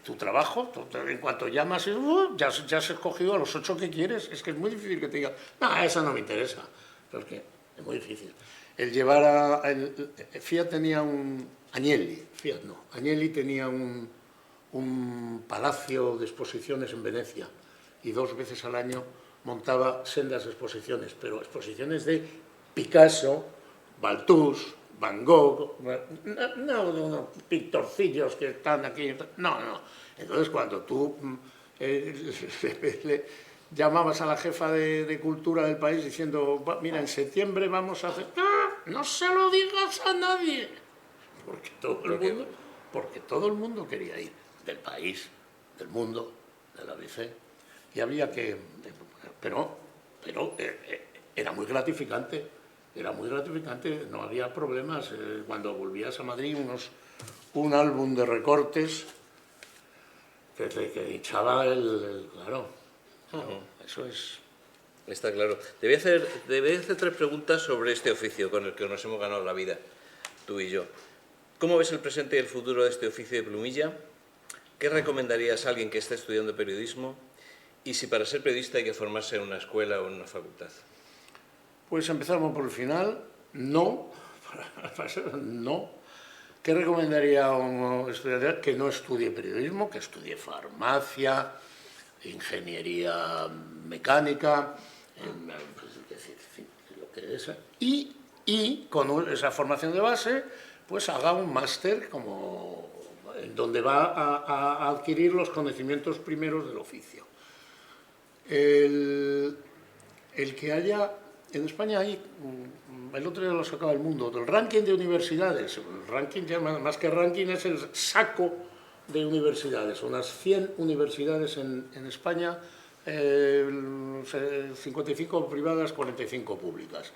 tu trabajo, en cuanto llamas, ya has escogido a los 8 que quieres. Es que es muy difícil que te digan, no, esa no me interesa. Porque es muy difícil. El llevar Fiat tenía Agnelli tenía un palacio de exposiciones en Venecia y 2 veces al año montaba sendas exposiciones, pero exposiciones de Picasso, Balthus, Van Gogh, no, pintorcillos que están aquí, no. Entonces cuando tú le llamabas a la jefa de cultura del país diciendo, mira, en septiembre vamos a hacer, no se lo digas a nadie, porque todo el mundo quería ir, del país, del mundo, de la ABC, y había que, pero era muy gratificante. Era muy gratificante, no había problemas. Cuando volvías a Madrid, un álbum de recortes que echaba claro, eso es. Está claro. Te voy a hacer 3 preguntas sobre este oficio con el que nos hemos ganado la vida, tú y yo. ¿Cómo ves el presente y el futuro de este oficio de plumilla? ¿Qué recomendarías a alguien que esté estudiando periodismo? Y si para ser periodista hay que formarse en una escuela o en una facultad. Pues empezamos por el final. No. ¿Qué recomendaría a un estudiante? Que no estudie periodismo, que estudie farmacia, ingeniería mecánica, pues, es decir, en fin, lo que es, y con esa formación de base, pues haga un máster como en donde va a adquirir los conocimientos primeros del oficio. El que haya, en España hay, el otro día lo sacaba El Mundo, del ranking de universidades, el ranking ya más que ranking es el saco de universidades, unas 100 universidades en España, 55 privadas, 45 públicas.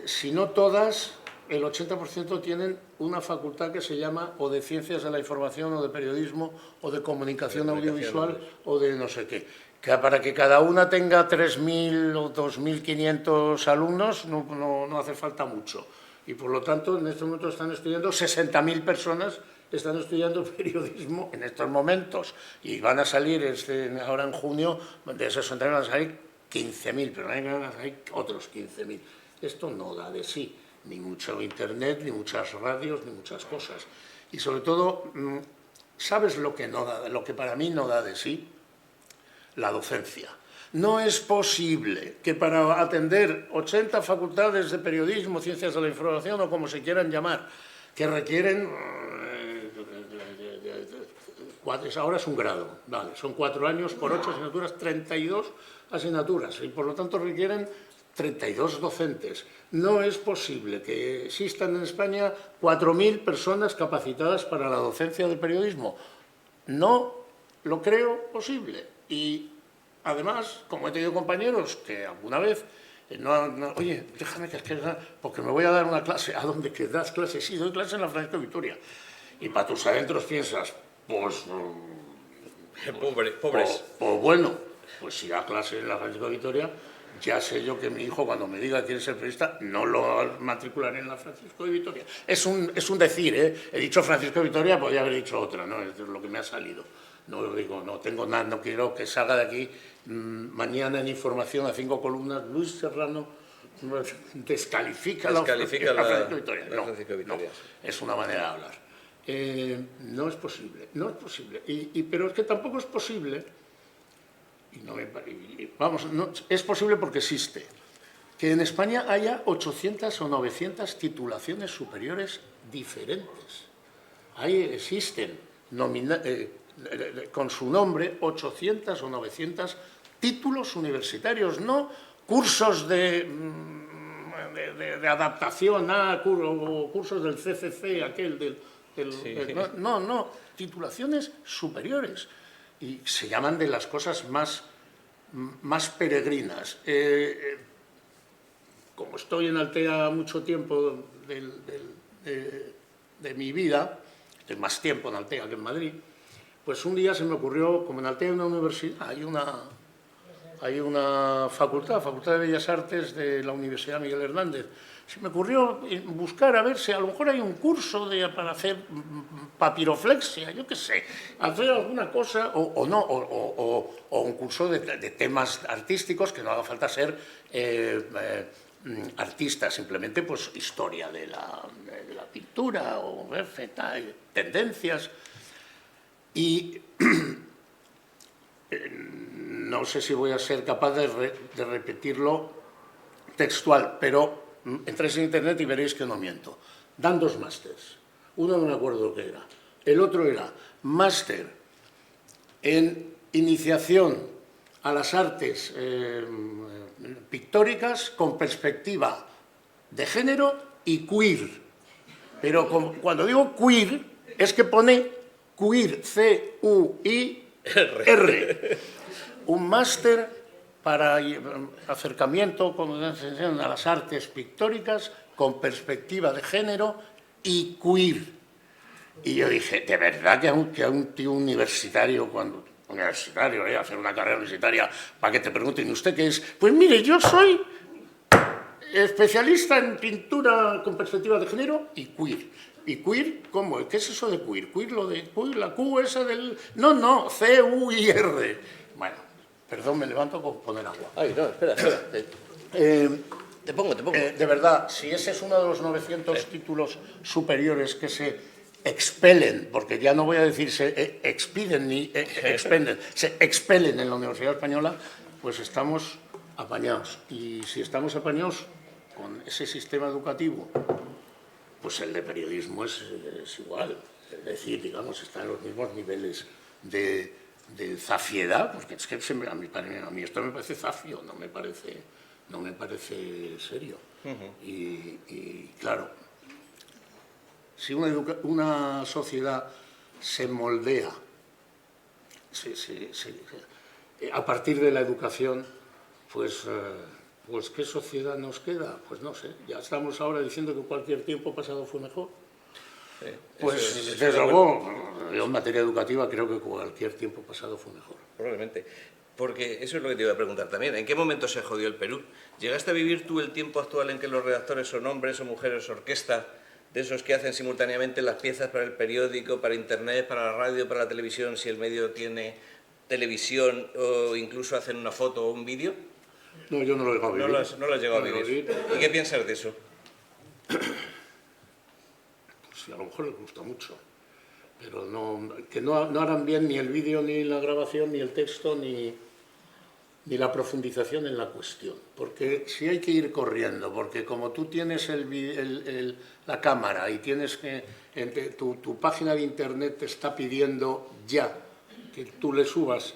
Si no todas, el 80% tienen una facultad que se llama o de Ciencias de la Información, o de Periodismo, o de Comunicación Audiovisual, o de no sé qué. Que para que cada una tenga 3.000 o 2.500 alumnos no hace falta mucho. Y por lo tanto, en este momento están estudiando 60.000 personas, están estudiando periodismo en estos momentos. Y van a salir, ahora en junio, de esos 60.000 van a salir 15.000, pero van a salir otros 15.000. Esto no da de sí, ni mucho internet, ni muchas radios, ni muchas cosas. Y sobre todo, ¿sabes lo que para mí no da de sí? La docencia. No es posible que para atender 80 facultades de periodismo, ciencias de la información o como se quieran llamar, que requieren, ahora es un grado, vale, son 4 años por 8 asignaturas, 32 asignaturas, y por lo tanto requieren 32 docentes. No es posible que existan en España 4.000 personas capacitadas para la docencia del periodismo. No lo creo posible. Y además, como he tenido compañeros que alguna vez, oye, déjame que porque me voy a dar una clase. ¿A dónde que das clases? Sí, doy clases en la Francisco Vitoria. Y para tus adentros piensas, pues... Pobres. Pues bueno, pues si da clase en la Francisco Vitoria, ya sé yo que mi hijo, cuando me diga que quiere ser periodista, no lo matricularé en la Francisco de Vitoria. Es un decir, ¿eh? He dicho Francisco de Vitoria, podría haber dicho otra, ¿no? Es lo que me ha salido. No lo digo, no tengo nada, no quiero que salga de aquí mañana en información a 5 columnas. Luis Serrano descalifica la Francisco de Vitoria. No, es una manera de hablar. No es posible, no es posible. Pero es que tampoco es posible, es posible porque existe, que en España haya 800 o 900 titulaciones superiores diferentes. Ahí existen con su nombre 800 o 900 títulos universitarios, no cursos de adaptación o cursos del CCC, aquel no, titulaciones superiores, y se llaman de las cosas más peregrinas. Como estoy en Altea mucho tiempo de mi vida, estoy más tiempo en Altea que en Madrid, pues un día se me ocurrió, como en Altea hay una universidad, hay una facultad de Bellas Artes de la Universidad Miguel Hernández. Se me ocurrió buscar a ver si a lo mejor hay un curso para hacer papiroflexia, yo qué sé, hacer alguna cosa, o un curso de temas artísticos, que no haga falta ser artista, simplemente pues historia de la pintura, o tendencias. Y no sé si voy a ser capaz de repetirlo textual, pero entréis en internet y veréis que no miento. Dan 2 másters. Uno no me acuerdo lo que era. El otro era máster en iniciación a las artes pictóricas con perspectiva de género y queer. Pero cuando digo queer, es que pone queer, C-U-I-R. Un máster para acercamiento a las artes pictóricas con perspectiva de género y queer. Y yo dije, ¿de verdad que a un tío universitario, hacer una carrera universitaria, para que te pregunten, ¿y usted qué es? Pues mire, yo soy especialista en pintura con perspectiva de género y queer. ¿Y queer cómo? ¿Qué es eso de queer? ¿Queer lo de queer, la Q esa del...? No, C-U-I-R. Bueno, perdón, me levanto con poner agua. Ay, no, espera. Te pongo. De verdad, si ese es uno de los 900 títulos superiores que se expelen, porque ya no voy a decir se expiden ni expenden, se expelen en la Universidad Española, pues estamos apañados. Y si estamos apañados con ese sistema educativo, pues el de periodismo es igual. Es decir, digamos, está en los mismos niveles de zafiedad, porque es que a mí esto me parece zafio, no me parece serio. Y claro, si una sociedad se moldea a partir de la educación, pues ¿qué sociedad nos queda? Pues no sé, ya estamos ahora diciendo que cualquier tiempo pasado fue mejor. Pues desde luego, yo en materia educativa creo que cualquier tiempo pasado fue mejor. Probablemente. Porque eso es lo que te iba a preguntar también. ¿En qué momento se jodió el Perú? ¿Llegaste a vivir tú el tiempo actual en que los redactores son hombres o mujeres orquesta, de esos que hacen simultáneamente las piezas para el periódico, para internet, para la radio, para la televisión, si el medio tiene televisión o incluso hacen una foto o un vídeo? No, yo no lo he llegado a vivir. No lo has llegado a vivir. ¿Y qué piensas de eso? Sí, a lo mejor les gusta mucho, pero que no harán bien ni el vídeo, ni la grabación, ni el texto, ni la profundización en la cuestión. Porque si hay que ir corriendo, porque como tú tienes la cámara y tienes que tu página de internet te está pidiendo ya que tú le subas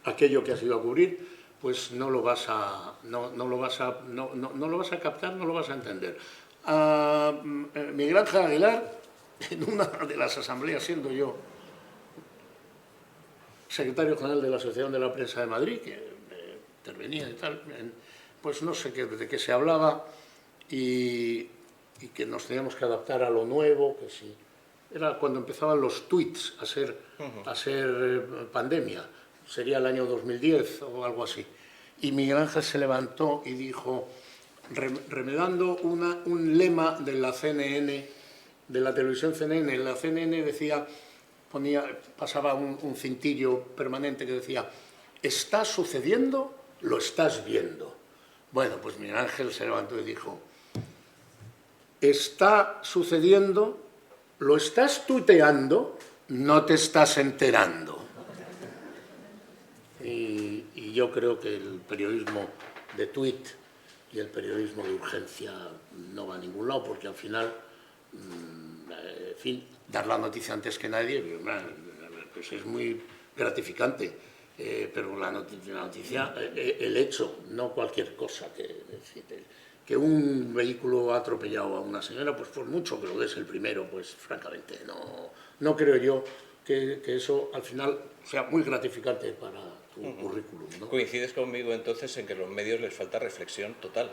aquello que has ido a cubrir, pues no lo vas a captar, no lo vas a entender. A Miguel Ángel Aguilar, en una de las asambleas, siendo yo secretario general de la Asociación de la Prensa de Madrid, que intervenía y tal, pues no sé de qué se hablaba y que nos teníamos que adaptar a lo nuevo, que sí. Era cuando empezaban los tweets a ser pandemia, sería el año 2010 o algo así. Y Miguel Ángel se levantó y dijo, remedando un lema de la CNN, de la televisión CNN, la CNN decía, pasaba un cintillo permanente que decía, ¿está sucediendo? Lo estás viendo. Bueno, pues Miguel Ángel se levantó y dijo, está sucediendo, lo estás tuiteando, no te estás enterando. Y yo creo que el periodismo de tuit y el periodismo de urgencia no va a ningún lado, porque al final, en fin, dar la noticia antes que nadie, pues es muy gratificante, pero la noticia, el hecho, no cualquier cosa, que un vehículo ha atropellado a una señora, pues por mucho que lo des el primero, pues francamente no creo yo que eso al final sea muy gratificante para tu currículum, ¿no? ¿Coincides conmigo entonces en que a los medios les falta reflexión total?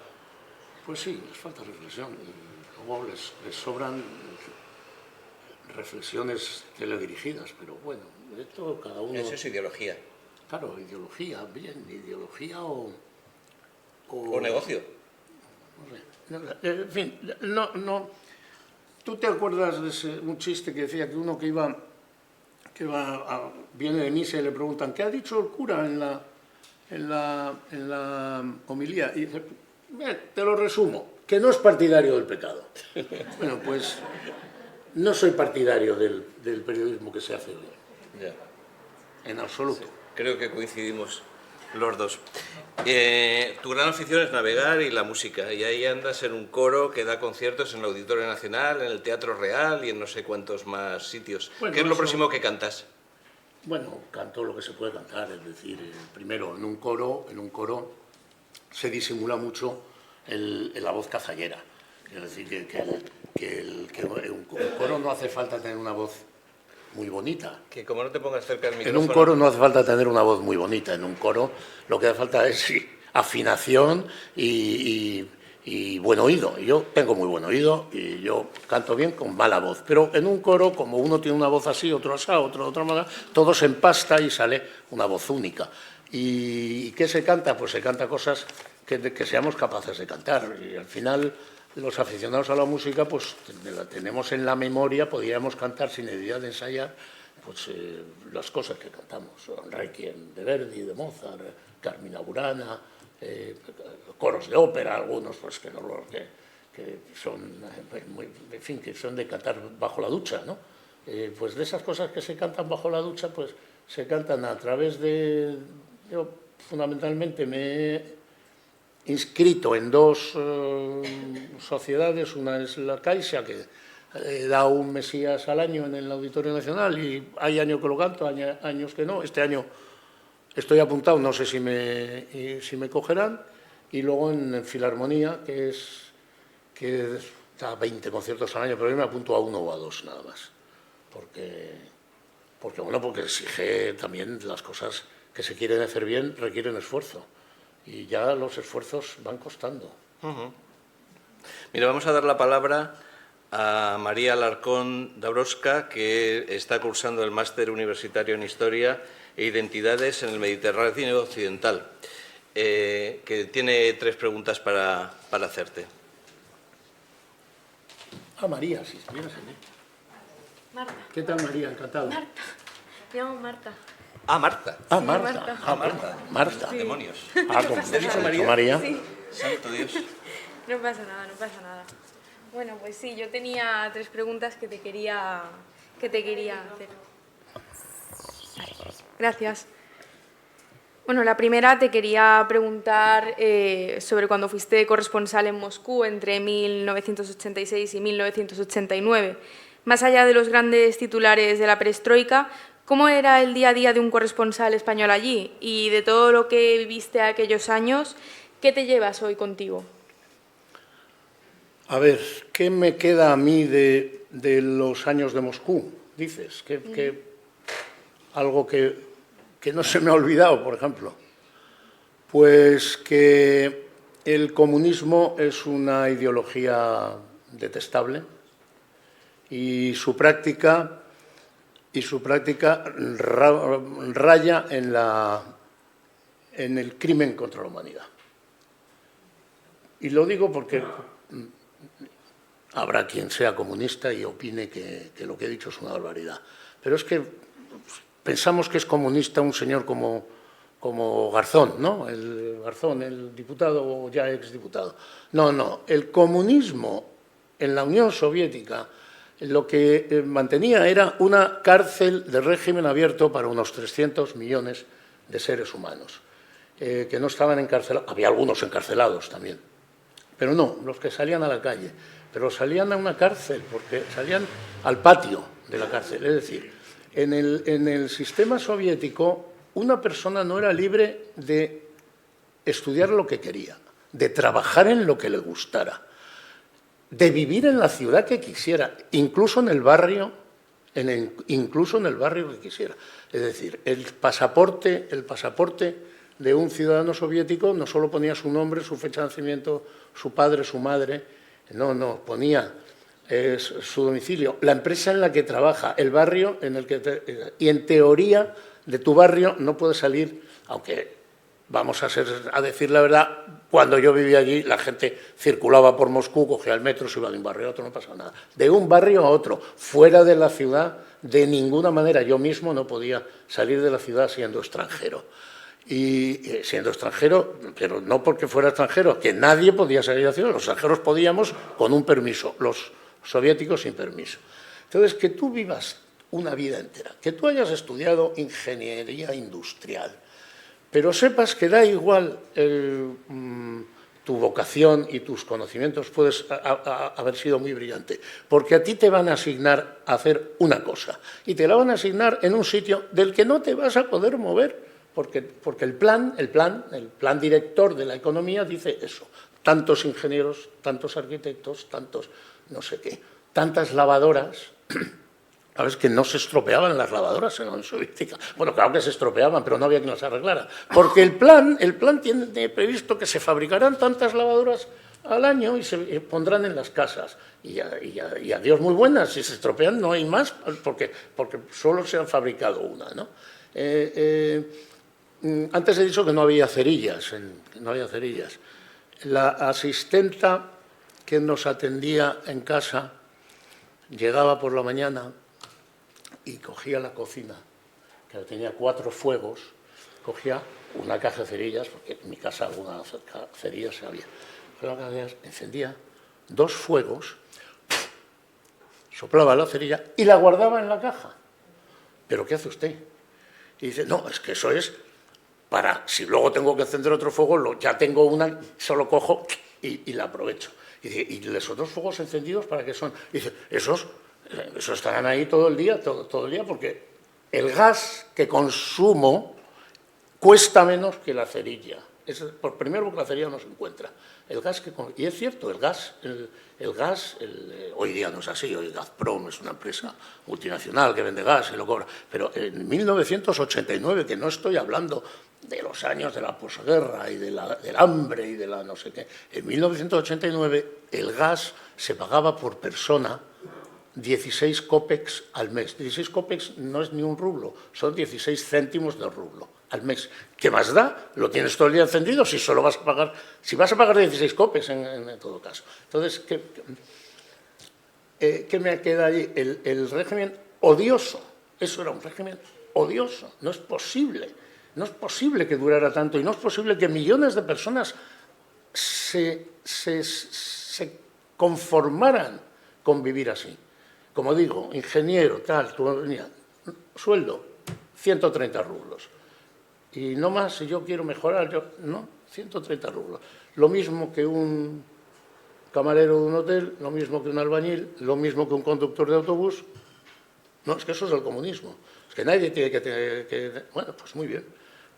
Pues sí, les falta reflexión. Y luego les sobran reflexiones teledirigidas, pero bueno, esto cada uno... Eso es ideología. Claro, ideología, bien, ideología o negocio. No sé. En fin, no... ¿Tú te acuerdas de un chiste que decía que uno viene de misa y le preguntan ¿qué ha dicho el cura en la homilía? Y dice, te lo resumo, que no es partidario del pecado. Bueno, pues no soy partidario del periodismo que se hace hoy. Ya. En absoluto. Sí, creo que coincidimos los dos. Tu gran afición es navegar y la música, y ahí andas en un coro que da conciertos en el Auditorio Nacional, en el Teatro Real y en no sé cuántos más sitios. Bueno, ¿qué es lo próximo que cantas? Bueno, canto lo que se puede cantar, es decir, primero en un coro se disimula mucho la voz cazallera. Es decir, que un coro no hace falta tener una voz muy bonita. Que como no te pongas cerca del micrófono... En un coro no hace falta tener una voz muy bonita. En un coro lo que hace falta es afinación y buen oído. Yo tengo muy buen oído y yo canto bien con mala voz. Pero en un coro, como uno tiene una voz así, otro así, otro de otra manera, todo se empasta y sale una voz única. ¿Y qué se canta? Pues se canta cosas que seamos capaces de cantar. Y al final... Los aficionados a la música, pues tenemos en la memoria, podríamos cantar sin necesidad de ensayar, pues las cosas que cantamos. Requiem de Verdi, de Mozart, Carmina Burana, coros de ópera, algunos pues que son, en fin, que son de cantar bajo la ducha, ¿no? Pues de esas cosas que se cantan bajo la ducha, pues se cantan a través de... Yo fundamentalmente me he inscrito en dos sociedades, una es la Caixa, que da un Mesías al año en el Auditorio Nacional y hay años que lo canto, años que no. Este año estoy apuntado, no sé si me cogerán, y luego en Filarmonía, que da 20 conciertos al año, pero yo me apunto a 1 o a 2 nada más, porque exige también las cosas que se quieren hacer bien, requieren esfuerzo, y ya los esfuerzos van costando. Mira, vamos a dar la palabra a María Alarcón Dabrowska, que está cursando el Máster Universitario en Historia e Identidades en el Mediterráneo Occidental, que tiene 3 preguntas para hacerte. María, si estuvieras aquí. Marta. ¿Qué tal, María? Encantado. Marta. Me llamo Marta. Marta. Marta. Marta. Sí. Demonios. ¿Cómo ¿Te he dicho María? María? Sí. Santo Dios. No pasa nada, no pasa nada. Bueno, pues sí, yo tenía 3 preguntas que te quería hacer. Gracias. Bueno, la primera te quería preguntar sobre cuando fuiste corresponsal en Moscú entre 1986 y 1989. Más allá de los grandes titulares de la perestroika, ¿cómo era el día a día de un corresponsal español allí? Y de todo lo que viviste aquellos años, ¿qué te llevas hoy contigo? A ver, ¿qué me queda a mí de los años de Moscú? Dices, algo que no se me ha olvidado, por ejemplo. Pues que el comunismo es una ideología detestable y su práctica raya en el crimen contra la humanidad. Y lo digo porque habrá quien sea comunista y opine que lo que he dicho es una barbaridad. Pero es que pensamos que es comunista un señor como Garzón, ¿no? Garzón, el diputado o ya exdiputado. No, el comunismo en la Unión Soviética lo que mantenía era una cárcel de régimen abierto para unos 300 millones de seres humanos, que no estaban encarcelados. Había algunos encarcelados también, pero no, los que salían a la calle. Pero salían a una cárcel, porque salían al patio de la cárcel. Es decir, en el sistema soviético una persona no era libre de estudiar lo que quería, de trabajar en lo que le gustara, de vivir en la ciudad que quisiera, incluso en el barrio que quisiera. Es decir, el pasaporte de un ciudadano soviético no solo ponía su nombre, su fecha de nacimiento, su padre, su madre, no, ponía su domicilio, la empresa en la que trabaja, el barrio en el que... y en teoría de tu barrio no puedes salir, aunque vamos a decir la verdad, cuando yo vivía allí la gente circulaba por Moscú, cogía el metro, se iba de un barrio a otro, no pasaba nada. De un barrio a otro, fuera de la ciudad, de ninguna manera. Yo mismo no podía salir de la ciudad siendo extranjero. Y siendo extranjero, pero no porque fuera extranjero, que nadie podía salir de la ciudad, los extranjeros podíamos con un permiso, los soviéticos sin permiso. Entonces, que tú vivas una vida entera, que tú hayas estudiado ingeniería industrial, pero sepas que da igual tu vocación y tus conocimientos, puedes haber sido muy brillante, porque a ti te van a asignar a hacer una cosa, y te la van a asignar en un sitio del que no te vas a poder mover, porque el plan director de la economía dice eso. Tantos ingenieros, tantos arquitectos, tantos no sé qué, tantas lavadoras. Sabes que no se estropeaban las lavadoras en la Unión Soviética. Bueno, claro que se estropeaban, pero no había quien las arreglara. Porque el plan tiene previsto que se fabricarán tantas lavadoras al año y se pondrán en las casas. Y a Dios muy buenas, si se estropean no hay más, porque solo se han fabricado una, ¿no? Antes he dicho que no había cerillas. La asistenta que nos atendía en casa llegaba por la mañana y cogía la cocina, que tenía 4 fuegos, cogía una caja de cerillas, porque en mi casa alguna cerilla se había. Una caja de cerillas, encendía 2 fuegos, soplaba la cerilla y la guardaba en la caja. ¿Pero qué hace usted? Y dice, no, es que eso es para, si luego tengo que encender otro fuego, ya tengo una, solo cojo y la aprovecho. Y dice, ¿y los otros fuegos encendidos para qué son? Y dice, esos estarán ahí todo el día, todo el día, porque el gas que consumo cuesta menos que la cerilla. Por primero, porque la cerilla no se encuentra. El gas y es cierto, el gas hoy día no es así, hoy Gazprom es una empresa multinacional que vende gas y lo cobra, pero en 1989, que no estoy hablando de los años de la posguerra y del hambre y de la no sé qué, en 1989 el gas se pagaba por persona 16 cópex al mes. 16 cópex no es ni un rublo, son 16 céntimos de rublo al mes. ¿Qué más da? Lo tienes todo el día encendido si solo vas a pagar, si vas a pagar 16 cópex en todo caso. Entonces, ¿qué me queda ahí? El régimen odioso. Eso era un régimen odioso. No es posible. No es posible que durara tanto y no es posible que millones de personas se conformaran con vivir así. Como digo, ingeniero, tal, sueldo, 130 rublos. Y no más, si yo quiero mejorar, no, 130 rublos. Lo mismo que un camarero de un hotel, lo mismo que un albañil, lo mismo que un conductor de autobús. No, es que eso es el comunismo. Es que nadie tiene que bueno, pues muy bien,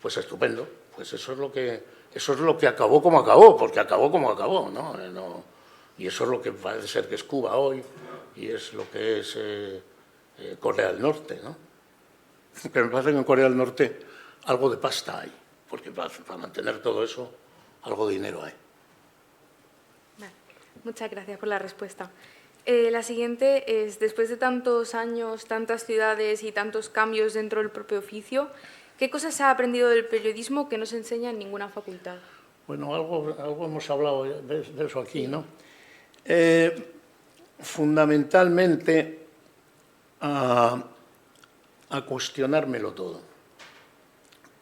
pues estupendo. Pues eso es lo que acabó como acabó, porque acabó como acabó, ¿no? Y eso es lo que parece ser que es Cuba hoy, y es lo que es Corea del Norte, ¿no? Pero me parece que en Corea del Norte algo de pasta hay, porque para mantener todo eso, algo de dinero hay. Vale. Muchas gracias por la respuesta. La siguiente es, después de tantos años, tantas ciudades y tantos cambios dentro del propio oficio, ¿qué cosas se ha aprendido del periodismo que no se enseña en ninguna facultad? Bueno, algo hemos hablado de eso aquí, ¿no? Fundamentalmente a cuestionármelo todo.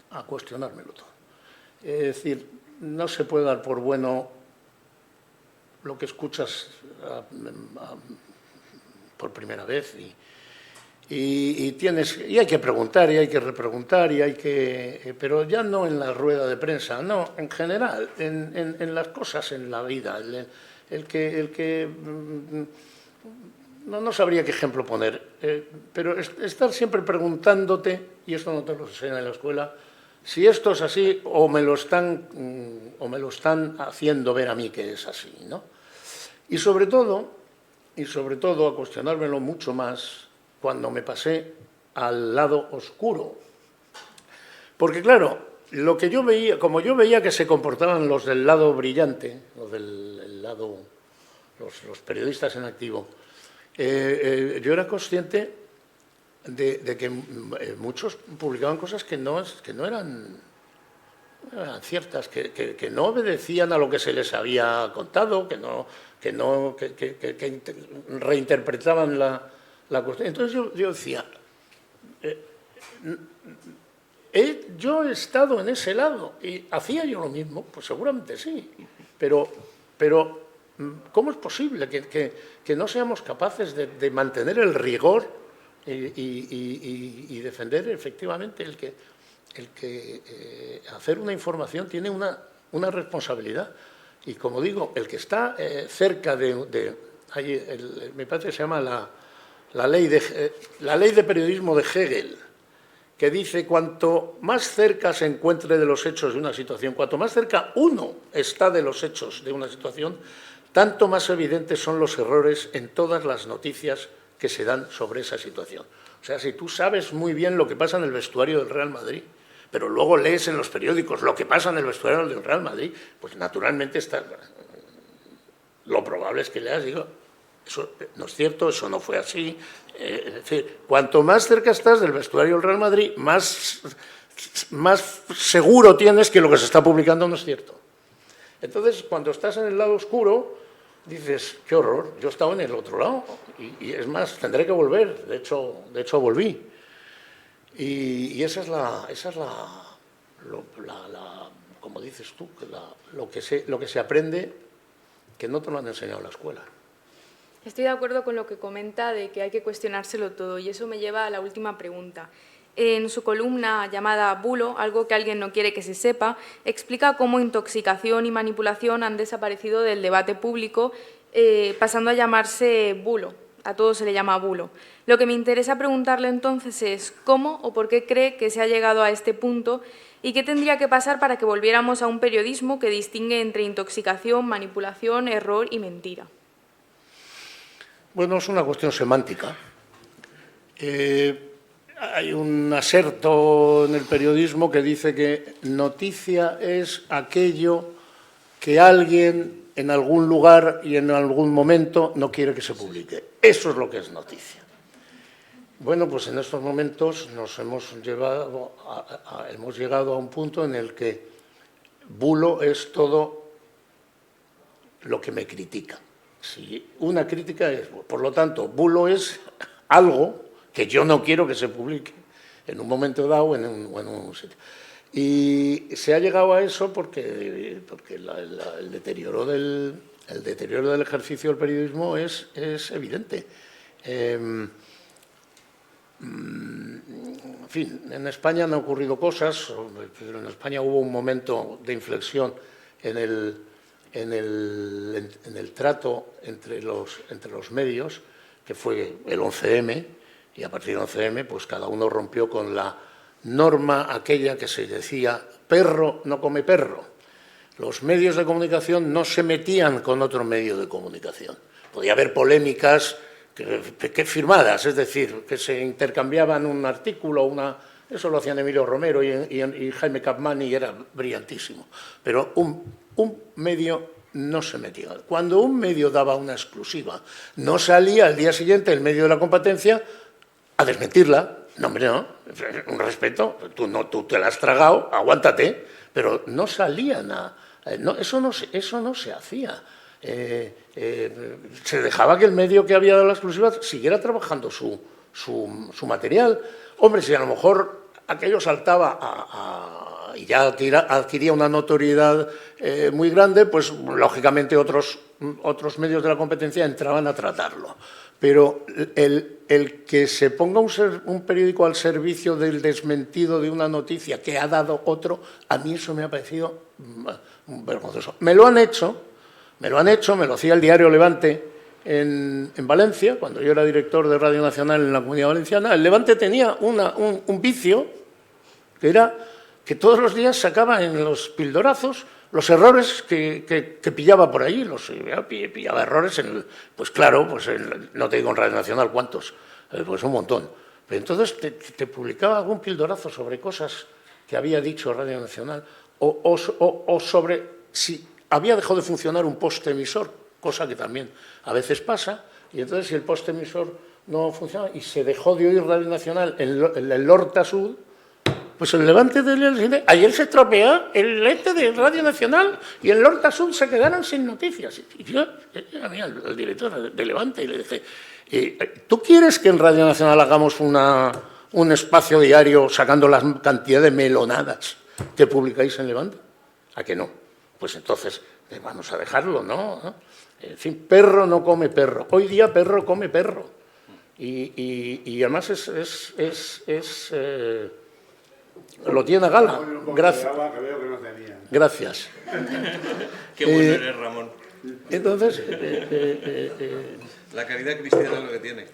A cuestionármelo todo. Es decir, no se puede dar por bueno lo que escuchas por primera vez y hay que preguntar y hay que repreguntar pero ya no en la rueda de prensa, no, en general, en las cosas en la vida. No sabría qué ejemplo poner, pero estar siempre preguntándote, y esto no te lo enseñan en la escuela, si esto es así o me lo están haciendo ver a mí que es así, ¿no? Y sobre todo a cuestionármelo mucho más cuando me pasé al lado oscuro. Porque claro, lo que yo veía, como yo veía que se comportaban los del lado brillante, los periodistas en activo, yo era consciente de que muchos publicaban cosas que no eran ciertas, que no obedecían a lo que se les había contado, que reinterpretaban la cuestión. Entonces yo decía, yo he estado en ese lado y hacía yo lo mismo, pues seguramente sí, pero ¿cómo es posible que no seamos capaces de mantener el rigor y defender efectivamente el que hacer una información tiene una responsabilidad? Y como digo, el que está cerca me parece que se llama la ley de periodismo de Hegel, que dice cuanto más cerca se encuentre de los hechos de una situación, cuanto más cerca uno está de los hechos de una situación, tanto más evidentes son los errores en todas las noticias que se dan sobre esa situación. O sea, si tú sabes muy bien lo que pasa en el vestuario del Real Madrid, pero luego lees en los periódicos lo que pasa en el vestuario del Real Madrid, pues naturalmente lo probable es que leas y digo, eso no es cierto, eso no fue así. Es decir, cuanto más cerca estás del vestuario del Real Madrid, más seguro tienes que lo que se está publicando no es cierto. Entonces, cuando estás en el lado oscuro, dices, qué horror, yo estaba en el otro lado y es más, tendré que volver, de hecho volví. Y esa es como dices tú, lo que se aprende que no te lo han enseñado en la escuela. Estoy de acuerdo con lo que comenta de que hay que cuestionárselo todo y eso me lleva a la última pregunta. En su columna llamada Bulo, algo que alguien no quiere que se sepa, explica cómo intoxicación y manipulación han desaparecido del debate público, pasando a llamarse bulo. A todo se le llama bulo. Lo que me interesa preguntarle entonces es cómo o por qué cree que se ha llegado a este punto y qué tendría que pasar para que volviéramos a un periodismo que distingue entre intoxicación, manipulación, error y mentira. Bueno, es una cuestión semántica. Hay un aserto en el periodismo que dice que noticia es aquello que alguien en algún lugar y en algún momento no quiere que se publique. Eso es lo que es noticia. Bueno, pues en estos momentos hemos llegado a un punto en el que bulo es todo lo que me critica. Si una crítica es, por lo tanto, bulo es algo que yo no quiero que se publique en un momento dado o en un sitio. Y se ha llegado a eso porque el deterioro del ejercicio del periodismo es evidente. En fin, en España han ocurrido cosas, pero en España hubo un momento de inflexión en el trato entre los medios, que fue el 11M, y a partir del 11M, pues cada uno rompió con la norma aquella que se decía, perro no come perro. Los medios de comunicación no se metían con otro medio de comunicación. Podía haber polémicas que firmadas, es decir, que se intercambiaban un artículo, eso lo hacían Emilio Romero y Jaime Capmany y era brillantísimo. Pero un medio no se metía. Cuando un medio daba una exclusiva, no salía al día siguiente el medio de la competencia a desmentirla. No, hombre, no, un respeto, tú te la has tragado, aguántate, pero no salían eso no se hacía. Se dejaba que el medio que había dado la exclusiva siguiera trabajando su material. Hombre, si a lo mejor aquello saltaba y ya adquiría una notoriedad muy grande, pues lógicamente otros medios de la competencia entraban a tratarlo. Pero el que se ponga un periódico al servicio del desmentido de una noticia que ha dado otro, a mí eso me ha parecido vergonzoso. Me lo hacía el diario Levante en Valencia, cuando yo era director de Radio Nacional en la Comunidad Valenciana. El Levante tenía un vicio, que era que todos los días sacaba en los pildorazos los errores que pillaba por ahí, pillaba errores, pues claro, pues no te digo en Radio Nacional cuántos, pues un montón. Pero entonces te publicaba algún pildorazo sobre cosas que había dicho Radio Nacional o sobre si había dejado de funcionar un poste emisor, cosa que también a veces pasa, y entonces si el poste emisor no funciona y se dejó de oír Radio Nacional en el Horta Sur, pues el Levante ayer se estropea el de Radio Nacional y el Horta Sur se quedaron sin noticias. Y yo llamé al director de Levante y le dije, ¿tú quieres que en Radio Nacional hagamos un espacio diario sacando la cantidad de melonadas que publicáis en Levante? ¿A que no? Pues entonces vamos a dejarlo, ¿no? En fin, perro no come perro. Hoy día perro come perro. Y además lo tiene a gala. Gracias. Gracias. Qué bueno eres, Ramón. Entonces, la caridad cristiana es lo que tiene.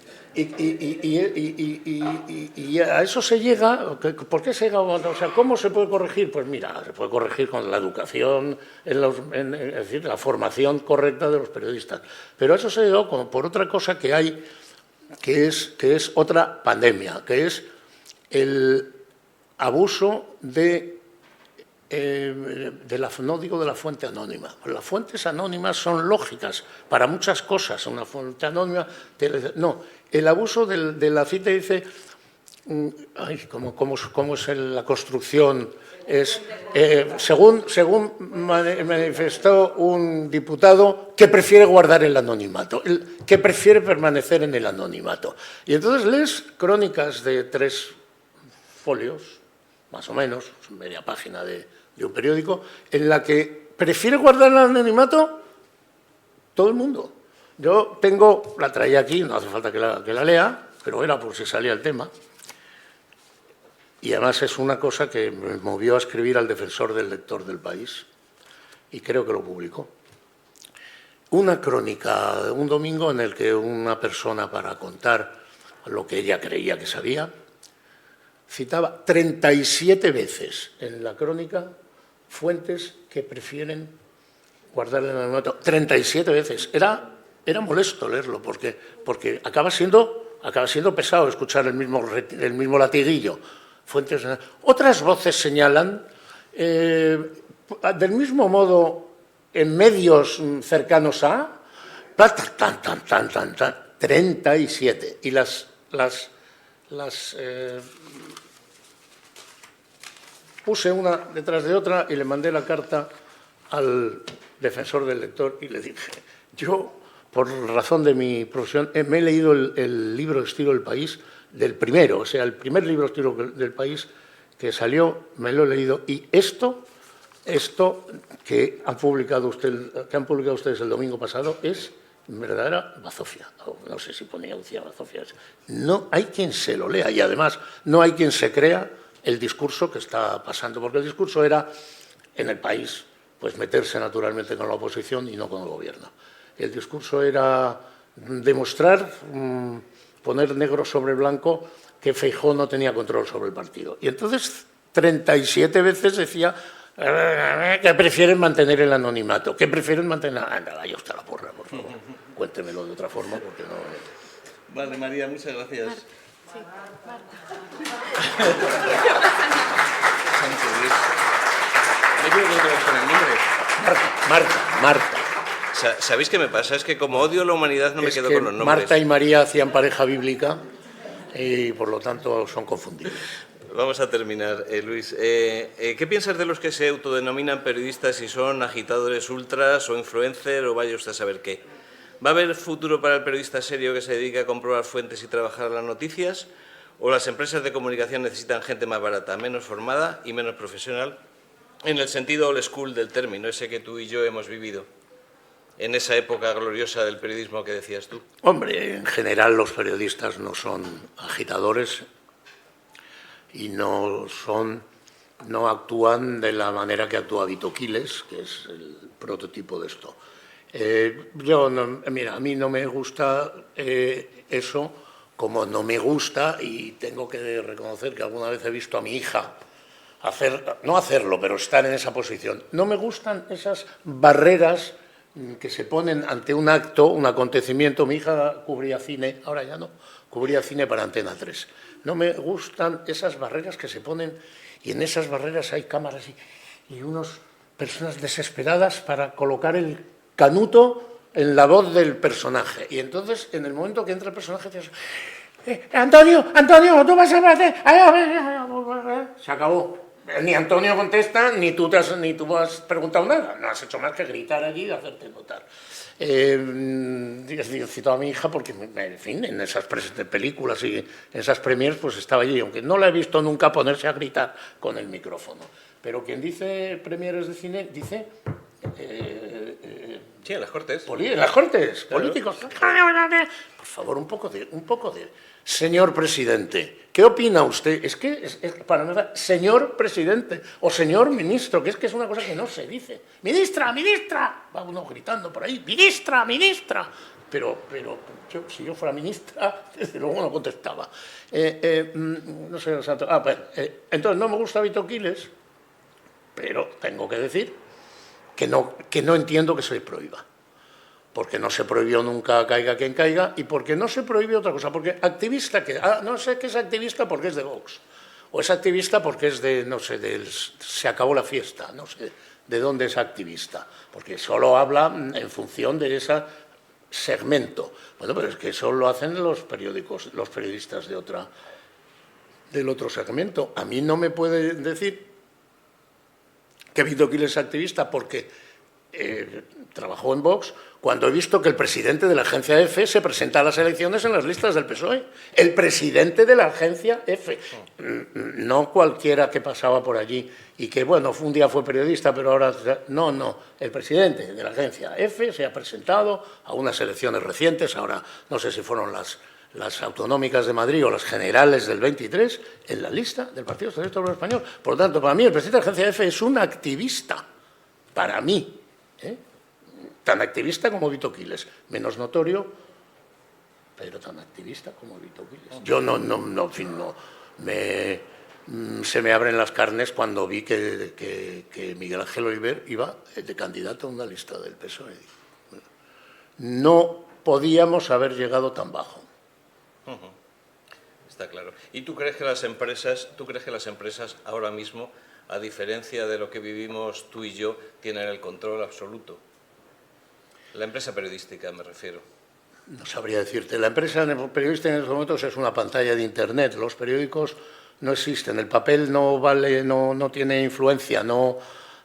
Y a eso se llega. ¿Por qué se llega? O sea, ¿cómo se puede corregir? Pues mira, se puede corregir con la educación, es decir, la formación correcta de los periodistas. Pero a eso se llega por otra cosa que hay, que es otra pandemia, que es el abuso no digo de la fuente anónima. Las fuentes anónimas son lógicas para muchas cosas. Una fuente anónima... No, el abuso de la cita dice... ¿Cómo es la construcción? Según manifestó un diputado que prefiere guardar el anonimato, que prefiere permanecer en el anonimato. Y entonces lees crónicas de 3 folios, más o menos, media página de un periódico, en la que prefiere guardar el anonimato todo el mundo. Yo tengo, la traía aquí, no hace falta que la lea, pero era por si salía el tema. Y además es una cosa que me movió a escribir al defensor del lector del País, y creo que lo publicó. Una crónica de un domingo en el que una persona, para contar lo que ella creía que sabía, citaba 37 veces en la crónica fuentes que prefieren guardar el anonimato. 37 veces. Era molesto leerlo porque acaba siendo pesado escuchar el mismo latiguillo. Fuentes. Otras voces señalan, del mismo modo, en medios cercanos a, 37. Y las puse una detrás de otra y le mandé la carta al defensor del lector y le dije, yo, por razón de mi profesión, me he leído el libro de estilo del País, del primero, o sea, el primer libro de estilo del País que salió, me lo he leído, y esto que han publicado ustedes el domingo pasado es verdadera bazofia. No sé si ponía bazofia. No hay quien se lo lea y además no hay quien se crea el discurso que está pasando, porque el discurso era, en el País, pues meterse naturalmente con la oposición y no con el gobierno. El discurso era demostrar, poner negro sobre blanco, que Feijóo no tenía control sobre el partido. Y entonces 37 veces decía que prefieren mantener el anonimato, que prefieren mantener... Anda, vaya usted a la porra, por favor. Cuéntemelo de otra forma, porque no... Vale, María, muchas gracias. Sí, Marta. ¿Sabéis qué me pasa? Es que como odio la humanidad no me quedo con los nombres. Marta y María hacían pareja bíblica y por lo tanto son confundibles. Vamos a terminar, Luis. ¿Qué piensas de los que se autodenominan periodistas y son agitadores ultras o influencers o vaya usted a saber qué? ¿Va a haber futuro para el periodista serio que se dedica a comprobar fuentes y trabajar las noticias? ¿O las empresas de comunicación necesitan gente más barata, menos formada y menos profesional? En el sentido old school del término, ese que tú y yo hemos vivido, en esa época gloriosa del periodismo que decías tú. Hombre, en general los periodistas no son agitadores y no actúan de la manera que actúa Vito Quiles, que es el prototipo de esto. Mira, a mí no me gusta eso, como no me gusta, y tengo que reconocer que alguna vez he visto a mi hija no hacerlo, pero estar en esa posición. No me gustan esas barreras que se ponen ante un acto, un acontecimiento. Mi hija cubría cine, ahora ya no, cubría cine para Antena 3. No me gustan esas barreras que se ponen, y en esas barreras hay cámaras y unas personas desesperadas para colocar el canuto en la voz del personaje. Y entonces, en el momento que entra el personaje, dices, Antonio, tú vas a hacer... Se acabó. Ni Antonio contesta, ni tú has preguntado nada. No has hecho más que gritar allí y hacerte notar. He citado a mi hija porque, en fin, en esas películas y en esas premiers, pues estaba allí, aunque no la he visto nunca ponerse a gritar con el micrófono. Pero quien dice premieres de cine, dice... Sí, en las Cortes. En las Cortes, claro. Políticos. Por favor, un poco de... Señor presidente, ¿qué opina usted? Es que, para nada, señor presidente o señor ministro, que es una cosa que no se dice. Ministra, va uno gritando por ahí, ministra. Pero si yo fuera ministra, desde luego no contestaba. No sé, entonces no me gusta Vito Quiles, pero tengo que decir que no entiendo que se prohíba. Porque no se prohibió nunca caiga quien caiga y porque no se prohibió otra cosa. Porque activista, no sé qué es activista porque es de Vox. O es activista porque es se acabó la fiesta. No sé de dónde es activista. Porque solo habla en función de ese segmento. Bueno, pero es que eso lo hacen los periodistas del otro segmento. A mí no me puede decir que Vito Quiles es activista porque trabajó en Vox, cuando he visto que el presidente de la agencia EFE se presenta a las elecciones en las listas del PSOE. El presidente de la agencia EFE, no cualquiera que pasaba por allí y que, bueno, un día fue periodista, pero ahora... No, el presidente de la agencia EFE se ha presentado a unas elecciones recientes, ahora no sé si fueron las autonómicas de Madrid o las generales del 23, en la lista del Partido Socialista Obrero Español. Por lo tanto, para mí el presidente de la agencia EFE es un activista, para mí, tan activista como Vito Quiles, menos notorio, pero tan activista como Vito Quiles. Yo se me abren las carnes cuando vi que Miguel Ángel Oliver iba de candidato a una lista del PSOE. No podíamos haber llegado tan bajo. Está claro. ¿Y tú crees que las empresas ahora mismo, a diferencia de lo que vivimos tú y yo, tienen el control absoluto? La empresa periodística, me refiero. No sabría decirte. La empresa periodística en estos momentos es una pantalla de Internet. Los periódicos no existen. El papel no vale, no tiene influencia. No,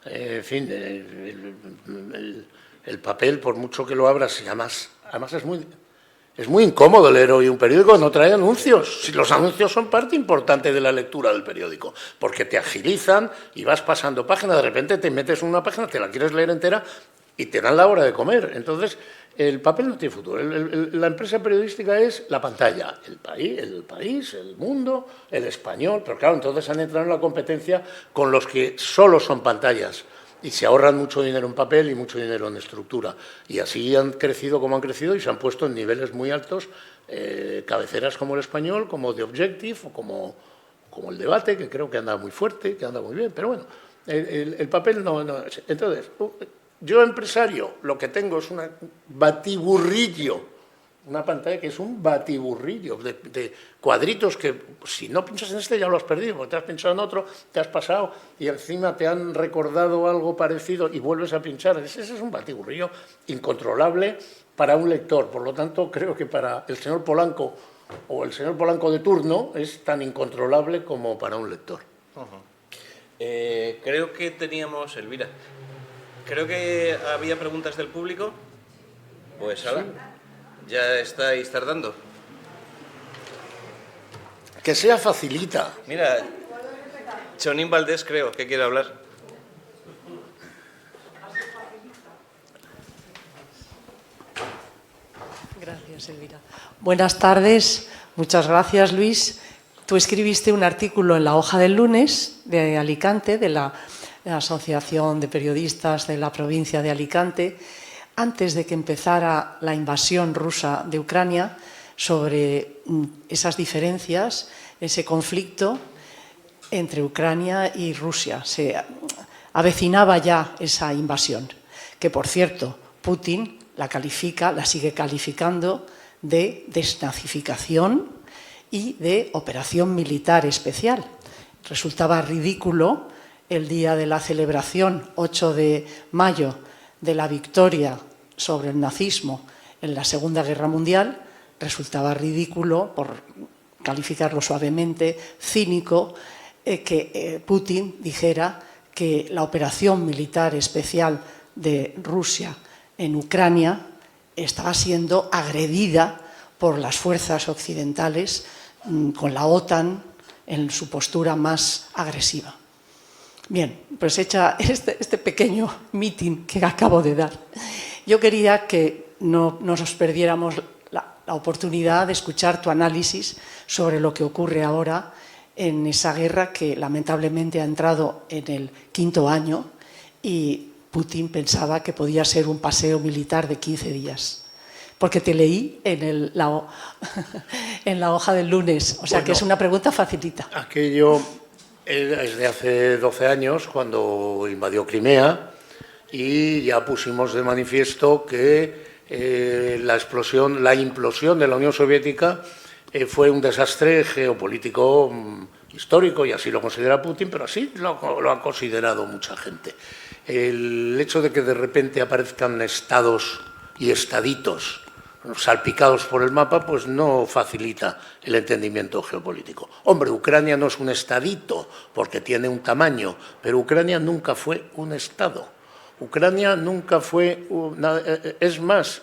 en fin, el papel, por mucho que lo abras, y además es muy incómodo leer hoy un periódico, no trae anuncios. Si los anuncios son parte importante de la lectura del periódico, porque te agilizan y vas pasando páginas, de repente te metes en una página, te la quieres leer entera y te dan la hora de comer. Entonces, el papel no tiene futuro. La empresa periodística es la pantalla, el país, el mundo, el español. Pero claro, entonces han entrado en la competencia con los que solo son pantallas y se ahorran mucho dinero en papel y mucho dinero en estructura. Y así han crecido como han crecido y se han puesto en niveles muy altos, cabeceras como el Español, como The Objective o como el Debate, que creo que anda muy fuerte, que anda muy bien. Pero bueno, el papel no. Entonces, yo, empresario, lo que tengo es un batiburrillo, una pantalla que es un batiburrillo de cuadritos que, si no pinchas en este, ya lo has perdido, porque te has pinchado en otro, te has pasado y encima te han recordado algo parecido y vuelves a pinchar. Ese es un batiburrillo incontrolable para un lector. Por lo tanto, creo que para el señor Polanco o el señor Polanco de turno es tan incontrolable como para un lector. Creo que teníamos, Elvira, creo que había preguntas del público. Pues ahora, ya estáis tardando. Que sea facilita. Mira, Chonín Valdés creo que quiere hablar. Gracias, Elvira. Buenas tardes. Muchas gracias, Luis. Tú escribiste un artículo en La Hoja del Lunes de Alicante, de la Asociación de Periodistas de la provincia de Alicante, antes de que empezara la invasión rusa de Ucrania, sobre esas diferencias, ese conflicto entre Ucrania y Rusia. Se avecinaba ya esa invasión, que por cierto, Putin la sigue calificando de desnazificación y de operación militar especial. Resultaba ridículo el día de la celebración, 8 de mayo, de la victoria sobre el nazismo en la Segunda Guerra Mundial, resultaba ridículo, por calificarlo suavemente, cínico, que Putin dijera que la operación militar especial de Rusia en Ucrania estaba siendo agredida por las fuerzas occidentales, con la OTAN en su postura más agresiva. Bien, pues hecha este pequeño meeting que acabo de dar, yo quería que no nos perdiéramos la oportunidad de escuchar tu análisis sobre lo que ocurre ahora en esa guerra que lamentablemente ha entrado en el 5º año y Putin pensaba que podía ser un paseo militar de 15 días. Porque te leí en la hoja del lunes, o sea que es una pregunta facilita. Aquello es de hace 12 años, cuando invadió Crimea, y ya pusimos de manifiesto que la implosión de la Unión Soviética fue un desastre geopolítico histórico, y así lo considera Putin, pero así lo ha considerado mucha gente. El hecho de que de repente aparezcan estados y estaditos salpicados por el mapa, pues no facilita el entendimiento geopolítico. Hombre, Ucrania no es un estadito porque tiene un tamaño, pero Ucrania nunca fue un estado. Ucrania nunca fue... Es más,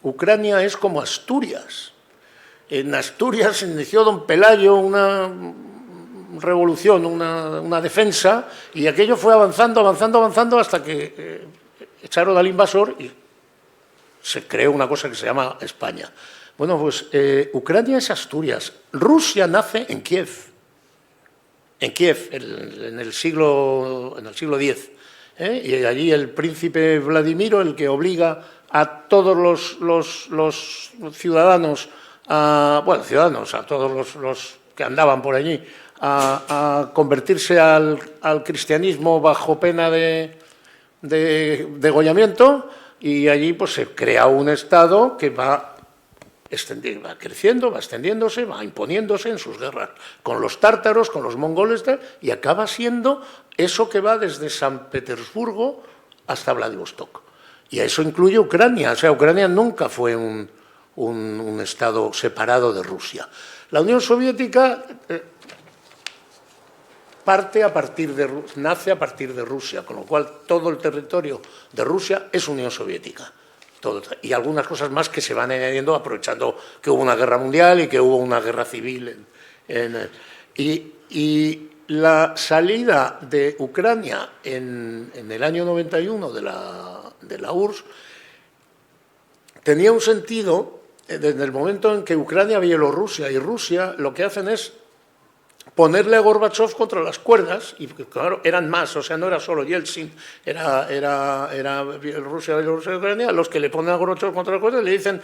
Ucrania es como Asturias. En Asturias inició don Pelayo una revolución, una defensa, y aquello fue avanzando hasta que echaron al invasor y se creó una cosa que se llama España. Bueno, pues Ucrania es Asturias. Rusia nace en Kiev. En Kiev, en el siglo X. Y allí el príncipe Vladimiro, el que obliga a todos los ciudadanos, a todos los que andaban por allí, a convertirse al cristianismo bajo pena de degollamiento, y allí pues se crea un Estado que va creciendo, va extendiéndose, va imponiéndose en sus guerras con los tártaros, con los mongoles, y acaba siendo eso que va desde San Petersburgo hasta Vladivostok. Y a eso incluye Ucrania. O sea, Ucrania nunca fue un Estado separado de Rusia. La Unión Soviética nace a partir de Rusia, con lo cual todo el territorio de Rusia es Unión Soviética. Y algunas cosas más que se van añadiendo aprovechando que hubo una guerra mundial y que hubo una guerra civil. Y la salida de Ucrania en el año 91 de la URSS tenía un sentido desde el momento en que Ucrania, Bielorrusia y Rusia lo que hacen es ponerle a Gorbachov contra las cuerdas, y claro, eran más, o sea, no era solo Yeltsin, era Rusia y Ucrania los que le ponen a Gorbachov contra las cuerdas y le dicen: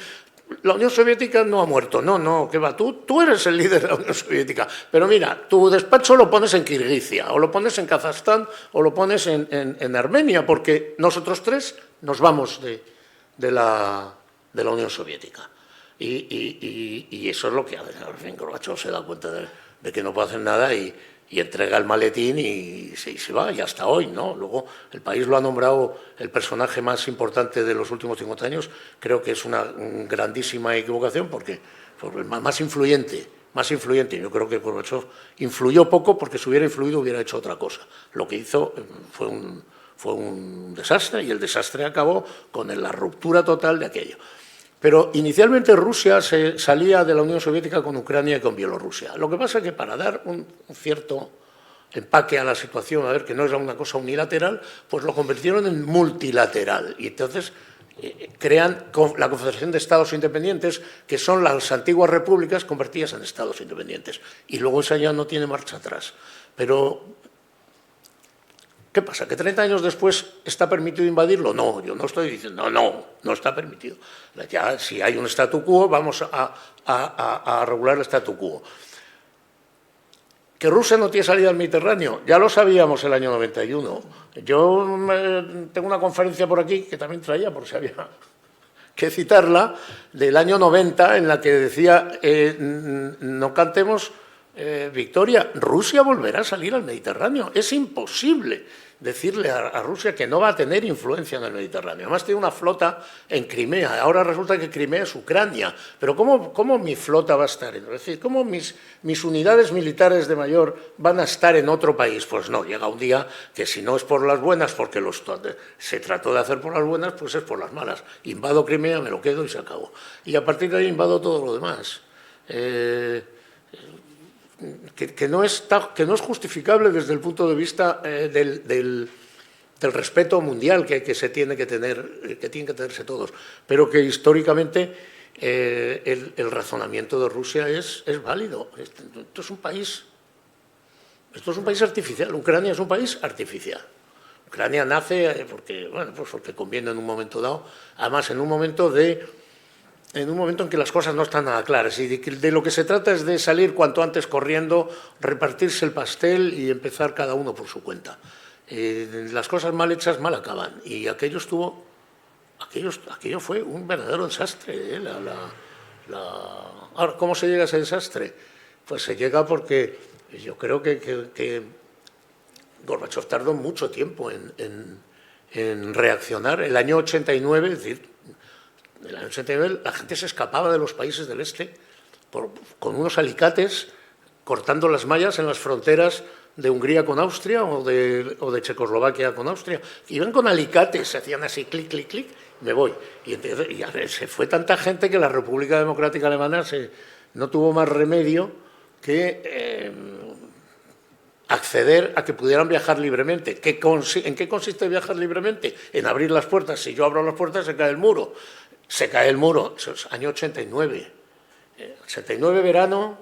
la Unión Soviética no ha muerto, no, que va, tú eres el líder de la Unión Soviética, pero mira, tu despacho lo pones en Kirguisia, o lo pones en Kazajstán, o lo pones en Armenia, porque nosotros tres nos vamos de la Unión Soviética. Y eso es lo que hace. Al fin, Gorbachov se da cuenta de que no puede hacer nada y entrega el maletín y se va, y hasta hoy, ¿no? Luego, el país lo ha nombrado el personaje más importante de los últimos 50 años. Creo que es una grandísima equivocación porque el más influyente. Yo creo que Gorbachov influyó poco, porque si hubiera influido hubiera hecho otra cosa. Lo que hizo fue un desastre, y el desastre acabó con la ruptura total de aquello. Pero inicialmente Rusia se salía de la Unión Soviética con Ucrania y con Bielorrusia. Lo que pasa es que para dar un cierto empaque a la situación, a ver que no era una cosa unilateral, pues lo convirtieron en multilateral. Y entonces crean la Confederación de Estados Independientes, que son las antiguas repúblicas convertidas en Estados independientes. Y luego esa ya no tiene marcha atrás. Pero ¿qué pasa? ¿Que 30 años después está permitido invadirlo? No, yo no estoy diciendo, no está permitido. Ya, si hay un statu quo, vamos a regular el statu quo. ¿Que Rusia no tiene salida al Mediterráneo? Ya lo sabíamos el año 91. Yo tengo una conferencia por aquí, que también traía, por si había que citarla, del año 90, en la que decía, no cantemos victoria, Rusia volverá a salir al Mediterráneo. Es imposible decirle a Rusia que no va a tener influencia en el Mediterráneo. Además tiene una flota en Crimea. Ahora resulta que Crimea es Ucrania. Pero ¿cómo mi flota va a estar? Es decir, ¿cómo mis unidades militares de mayor van a estar en otro país? Pues no, llega un día que si no es por las buenas, porque se trató de hacer por las buenas, pues es por las malas. Invado Crimea, me lo quedo y se acabó. Y a partir de ahí invado todo lo demás. Que no es justificable desde el punto de vista del respeto mundial que se tiene que tener, que tienen que tenerse todos, pero que históricamente el razonamiento de Rusia es válido. Esto es un país artificial. Ucrania es un país artificial. Ucrania nace porque conviene en un momento dado, además en un momento en que las cosas no están nada claras, y de lo que se trata es de salir cuanto antes corriendo, repartirse el pastel y empezar cada uno por su cuenta. Las cosas mal hechas mal acaban, y aquello fue un verdadero desastre. Ahora, ¿cómo se llega a ese desastre? Pues se llega porque yo creo que Gorbachov tardó mucho tiempo en reaccionar. El año 89, es decir, en el año 89 la gente se escapaba de los países del este con unos alicates, cortando las mallas en las fronteras de Hungría con Austria o de Checoslovaquia con Austria. Iban con alicates, se hacían así, clic, clic, clic, me voy. Y se fue tanta gente que la República Democrática Alemana no tuvo más remedio que acceder a que pudieran viajar libremente. ¿En qué consiste viajar libremente? En abrir las puertas. Si yo abro las puertas, se cae el muro. Se cae el muro. Eso es año 89. 89 verano,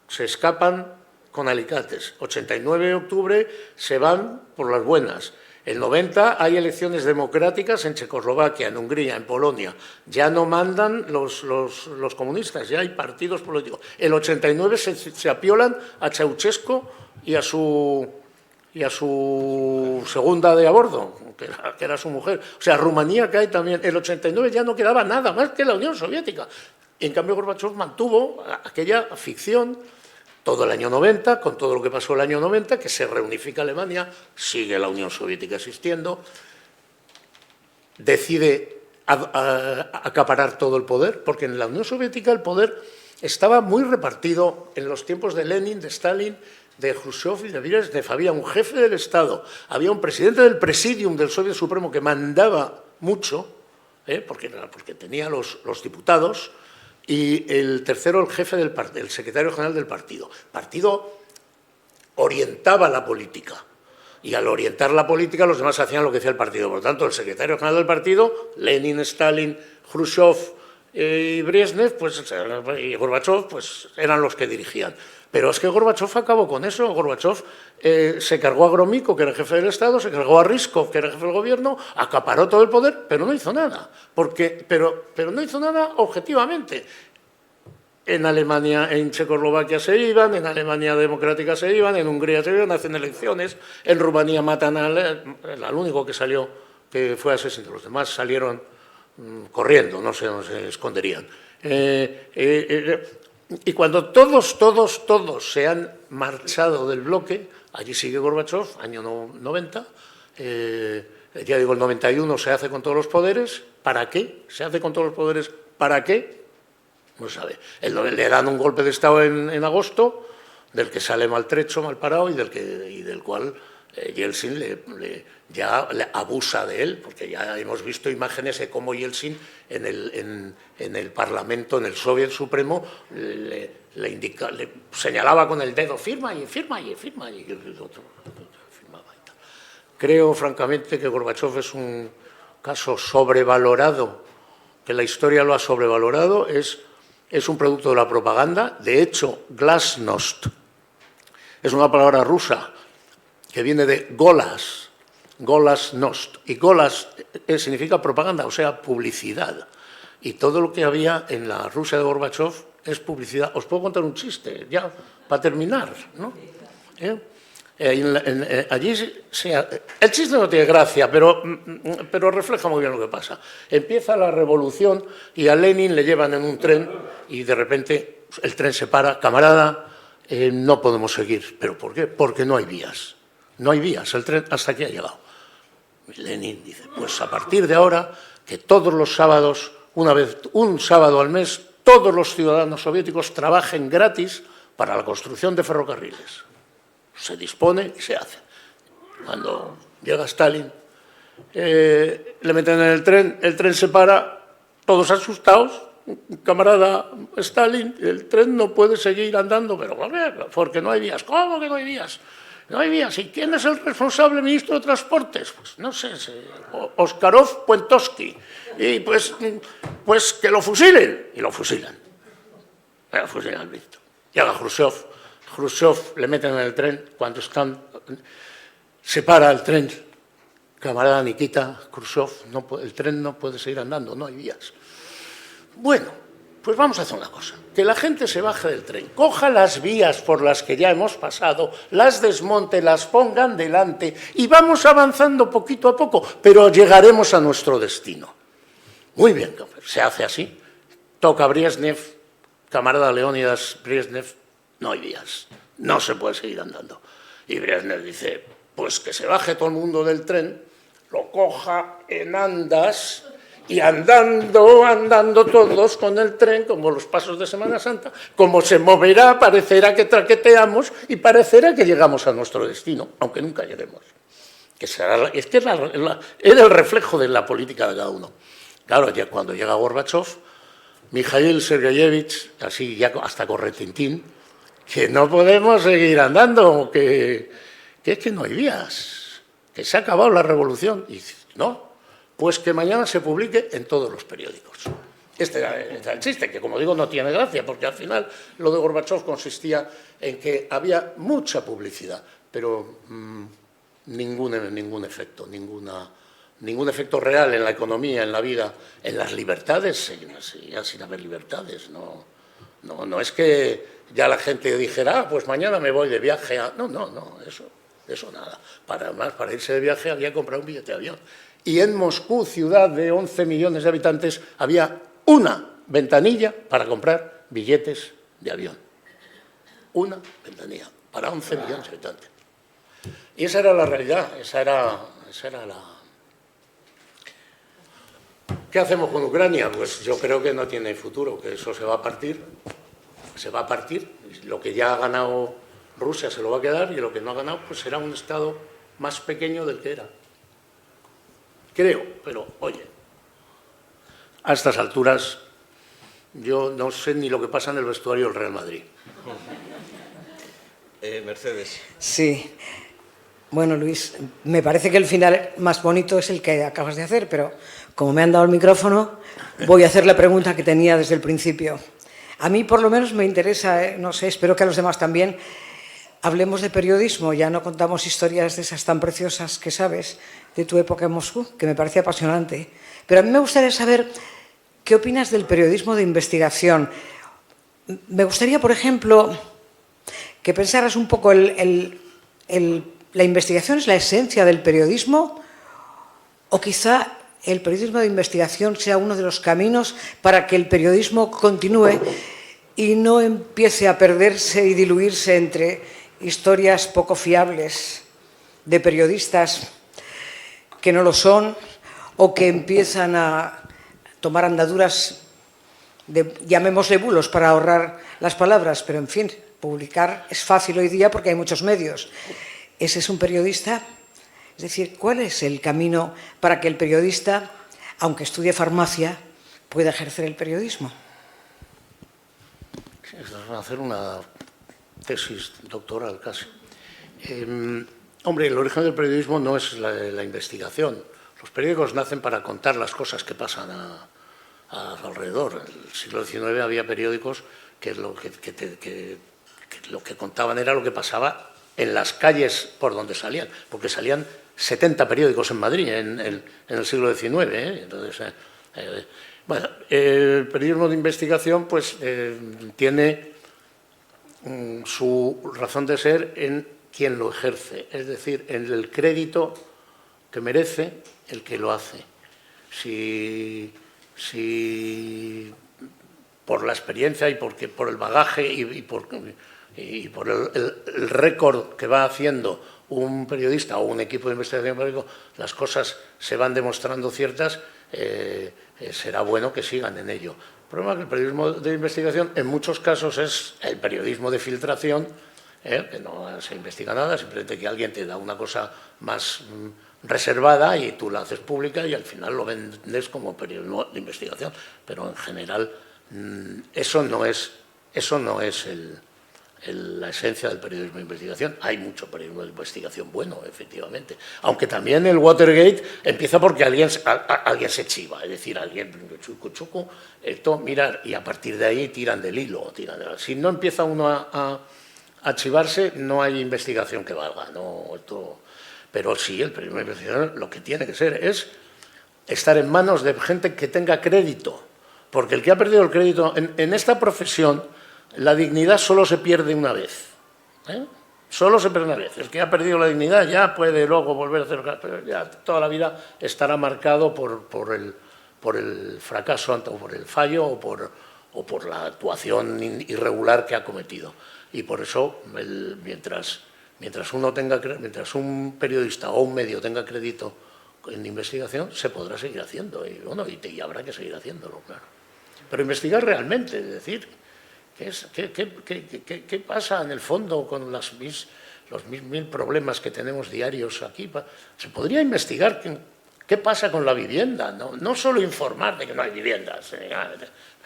se escapan con alicates. 89 de octubre se van por las buenas. El 90 hay elecciones democráticas en Checoslovaquia, en Hungría, en Polonia. Ya no mandan los comunistas, ya hay partidos políticos. El 89 se apiolan a Ceausescu y a su segunda de a bordo, que era su mujer. O sea, Rumanía cae también. El 89 ya no quedaba nada más que la Unión Soviética. En cambio, Gorbachov mantuvo aquella ficción todo el año 90, con todo lo que pasó el año 90, que se reunifica Alemania, sigue la Unión Soviética existiendo, decide acaparar todo el poder, porque en la Unión Soviética el poder estaba muy repartido en los tiempos de Lenin, de Stalin, de Khrushchev y de Brezhnev. Había un jefe del Estado, había un presidente del Presidium del Soviet Supremo que mandaba mucho, porque tenía los diputados, y el tercero, el jefe el secretario general del partido. El partido orientaba la política, y al orientar la política los demás hacían lo que decía el partido. Por lo tanto, el secretario general del partido, Lenin, Stalin, Khrushchev y Brezhnev, y Gorbachov, pues eran los que dirigían. Pero es que Gorbachov acabó con eso. Gorbachov se cargó a Gromyko, que era el jefe del Estado, se cargó a Ryzhkov, que era el jefe del gobierno, acaparó todo el poder, pero no hizo nada. Pero no hizo nada objetivamente. En Alemania, en Checoslovaquia se iban, en Alemania Democrática se iban, en Hungría se iban, hacen elecciones, en Rumanía matan al único que salió, que fue asesino. Los demás salieron corriendo, no sé dónde se esconderían. Y cuando todos se han marchado del bloque, allí sigue Gorbachov, año 90, ya digo, el 91 se hace con todos los poderes. ¿Para qué? ¿Se hace con todos los poderes? ¿Para qué? No sabe. Le dan un golpe de Estado en agosto, del que sale maltrecho, mal parado, y del cual Yeltsin ya abusa de él, porque ya hemos visto imágenes de cómo Yeltsin en el Parlamento, en el Soviet Supremo, le señalaba con el dedo, firma y firma y firma, y el otro firmaba y tal. Creo, francamente, que Gorbachov es un caso sobrevalorado, que la historia lo ha sobrevalorado, es un producto de la propaganda. De hecho, glasnost es una palabra rusa que viene de golas, golasnost, y golas significa propaganda, o sea, publicidad. Y todo lo que había en la Rusia de Gorbachov es publicidad. Os puedo contar un chiste, ya, para terminar, ¿no? Allí el chiste no tiene gracia, pero refleja muy bien lo que pasa. Empieza la revolución y a Lenin le llevan en un tren y de repente el tren se para. Camarada, no podemos seguir. ¿Pero por qué? Porque no hay vías. No hay vías, el tren hasta aquí ha llegado. Y Lenin dice, pues a partir de ahora, que todos los sábados, un sábado al mes, todos los ciudadanos soviéticos trabajen gratis para la construcción de ferrocarriles. Se dispone y se hace. Cuando llega Stalin, le meten en el tren se para, todos asustados. Camarada Stalin, el tren no puede seguir andando, pero porque no hay vías. ¿Cómo que no hay vías? No hay vías. ¿Y quién es el responsable ministro de Transportes? Pues no sé, Oskarov Puentowski. Y pues que lo fusilen. Y lo fusilan. Lo fusilan al visto. Llega Khrushchev le meten en el tren, cuando se para el tren, camarada Nikita Khrushchev, el tren no puede seguir andando, no hay vías. Bueno, pues vamos a hacer una cosa, que la gente se baje del tren, coja las vías por las que ya hemos pasado, las desmonte, las pongan delante y vamos avanzando poquito a poco, pero llegaremos a nuestro destino. Muy bien, se hace así, toca Brezhnev, camarada Leónidas Brezhnev, no hay vías, no se puede seguir andando. Y Brezhnev dice, pues que se baje todo el mundo del tren, lo coja en andas Y andando todos con el tren, como los pasos de Semana Santa, como se moverá, parecerá que traqueteamos y parecerá que llegamos a nuestro destino, aunque nunca lleguemos. Es el reflejo de la política de cada uno. Claro, ya cuando llega Gorbachov, Mikhail Sergeyevich, así ya hasta corretintín, que no podemos seguir andando, que es que no hay vías, que se ha acabado la revolución. Y dice, no, pues que mañana se publique en todos los periódicos. Este era el chiste, que como digo no tiene gracia, porque al final lo de Gorbachov consistía en que había mucha publicidad, pero ningún efecto, ningún efecto real en la economía, en la vida, en las libertades, seguían sin haber libertades. No es que ya la gente dijera, pues mañana me voy de viaje a... No, eso nada. Para irse de viaje había que comprar un billete de avión. Y en Moscú, ciudad de 11 millones de habitantes, había una ventanilla para comprar billetes de avión. Una ventanilla para 11 millones de habitantes. Y esa era la realidad, esa era la... ¿Qué hacemos con Ucrania? Pues yo creo que no tiene futuro, que eso se va a partir. Lo que ya ha ganado Rusia se lo va a quedar y lo que no ha ganado pues será un Estado más pequeño del que era. Creo, pero oye, a estas alturas yo no sé ni lo que pasa en el vestuario del Real Madrid. Mercedes. Sí. Bueno, Luis, me parece que el final más bonito es el que acabas de hacer, pero como me han dado el micrófono, voy a hacer la pregunta que tenía desde el principio. A mí, por lo menos, me interesa, no sé, espero que a los demás también, hablemos de periodismo, ya no contamos historias de esas tan preciosas que sabes de tu época en Moscú, que me parece apasionante. Pero a mí me gustaría saber qué opinas del periodismo de investigación. Me gustaría, por ejemplo, que pensaras un poco la investigación es la esencia del periodismo, o quizá el periodismo de investigación sea uno de los caminos para que el periodismo continúe y no empiece a perderse y diluirse entre historias poco fiables de periodistas que no lo son o que empiezan a tomar andaduras, llamémosle bulos para ahorrar las palabras, pero en fin, publicar es fácil hoy día porque hay muchos medios. ¿Ese es un periodista? Es decir, ¿cuál es el camino para que el periodista, aunque estudie farmacia, pueda ejercer el periodismo? Hacer una tesis doctoral casi. Hombre, el origen del periodismo no es la investigación. Los periódicos nacen para contar las cosas que pasan a su alrededor. En el siglo XIX había periódicos que lo que contaban era lo que pasaba en las calles por donde salían, porque salían 70 periódicos en Madrid en el siglo XIX. Entonces, bueno, el periodismo de investigación pues tiene su razón de ser en quien lo ejerce, es decir, en el crédito que merece el que lo hace. Si por la experiencia y por el bagaje y por el récord que va haciendo un periodista o un equipo de investigación periódico, las cosas se van demostrando ciertas, será bueno que sigan en ello. El problema es que el periodismo de investigación en muchos casos es el periodismo de filtración, que no se investiga nada, simplemente que alguien te da una cosa más reservada y tú la haces pública y al final lo vendes como periodismo de investigación. Pero en general eso no es la esencia del periodismo de investigación. Hay mucho periodismo de investigación bueno, efectivamente. Aunque también el Watergate empieza porque alguien se chiva, es decir, alguien chucu, esto, mirar, y a partir de ahí tiran del hilo. Si no empieza uno a chivarse, no hay investigación que valga. Pero sí, el periodismo de investigación lo que tiene que ser es estar en manos de gente que tenga crédito. Porque el que ha perdido el crédito en esta profesión, la dignidad solo se pierde una vez. Solo se pierde una vez. El que ha perdido la dignidad ya puede luego volver a hacer... Pero ya toda la vida estará marcado por el fracaso, o por el fallo, o por la actuación irregular que ha cometido. Y por eso, mientras un periodista o un medio tenga crédito en investigación se podrá seguir haciendo y, bueno, y habrá que seguir haciéndolo, claro. Pero investigar realmente, es decir, ¿qué pasa en el fondo con los mil problemas que tenemos diarios aquí? Se podría investigar qué pasa con la vivienda, no solo informar de que no hay viviendas,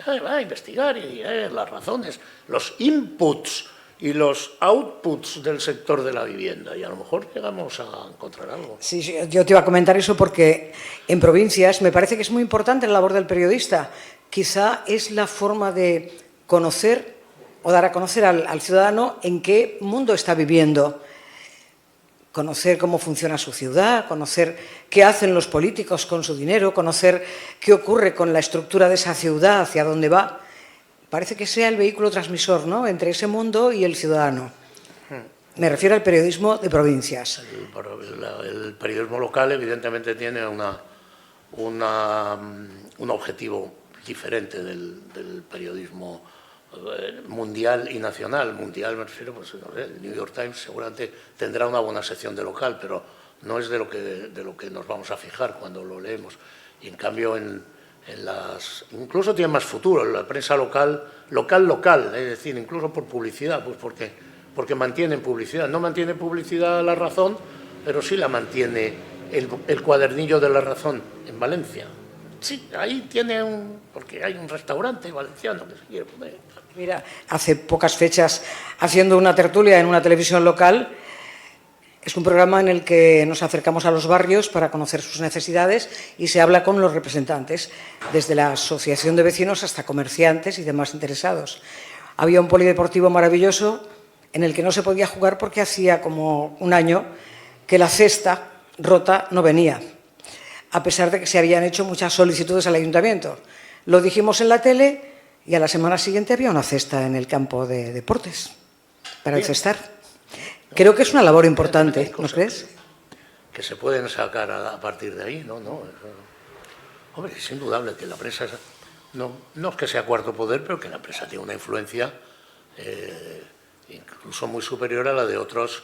va a investigar y las razones, los inputs y los outputs del sector de la vivienda, y a lo mejor llegamos a encontrar algo. Sí, yo te iba a comentar eso porque en provincias me parece que es muy importante la labor del periodista. Quizá es la forma de conocer o dar a conocer al ciudadano en qué mundo está viviendo, conocer cómo funciona su ciudad, conocer qué hacen los políticos con su dinero, conocer qué ocurre con la estructura de esa ciudad, hacia dónde va. Parece que sea el vehículo transmisor, ¿no?, entre ese mundo y el ciudadano. Me refiero al periodismo de provincias. El periodismo local evidentemente tiene un objetivo diferente del periodismo mundial y nacional. Mundial me refiero, pues, no sé, el New York Times seguramente tendrá una buena sección de local, pero no es de lo que nos vamos a fijar cuando lo leemos. Y en cambio incluso tiene más futuro la prensa local, es decir, incluso por publicidad, pues porque mantienen publicidad. No mantiene publicidad La Razón, pero sí la mantiene el cuadernillo de La Razón en Valencia. Sí, ahí porque hay un restaurante valenciano que se quiere poner. Mira, hace pocas fechas, haciendo una tertulia en una televisión local, es un programa en el que nos acercamos a los barrios para conocer sus necesidades y se habla con los representantes, desde la asociación de vecinos hasta comerciantes y demás interesados. Había un polideportivo maravilloso en el que no se podía jugar porque hacía como un año que la cesta rota no venía, a pesar de que se habían hecho muchas solicitudes al ayuntamiento. Lo dijimos en la tele y a la semana siguiente había una cesta en el campo de deportes para encestar. Creo que es una labor importante, ¿no crees? Que se pueden sacar a partir de ahí, ¿no? Hombre, es indudable que la prensa, no es que sea cuarto poder, pero que la prensa tiene una influencia incluso muy superior a la de otras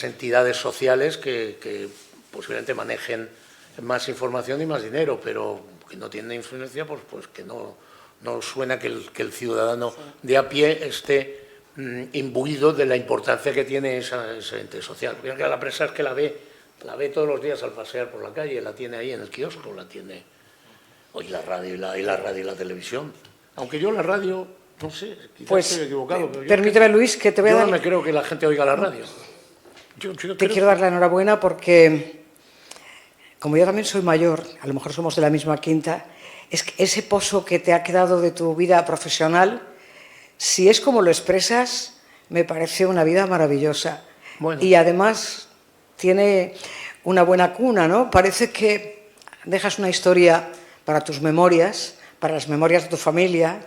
entidades sociales que posiblemente manejen más información y más dinero, pero que no tienen influencia, pues que no suena que el ciudadano de a pie esté imbuido de la importancia que tiene ese ente social. Porque la prensa es que la ve todos los días al pasear por la calle, la tiene ahí en el kiosco, la tiene hoy la radio y la televisión. Aunque yo la radio, no sé, quizás pues, estoy equivocado. Pero permíteme, Luis, que te voy a dar... Yo no me creo que la gente oiga la radio. Te quiero dar la enhorabuena porque, como yo también soy mayor, a lo mejor somos de la misma quinta, es que ese pozo que te ha quedado de tu vida profesional, si es como lo expresas, me parece una vida maravillosa. Bueno. Y además tiene una buena cuna, ¿no? Parece que dejas una historia para tus memorias, para las memorias de tu familia,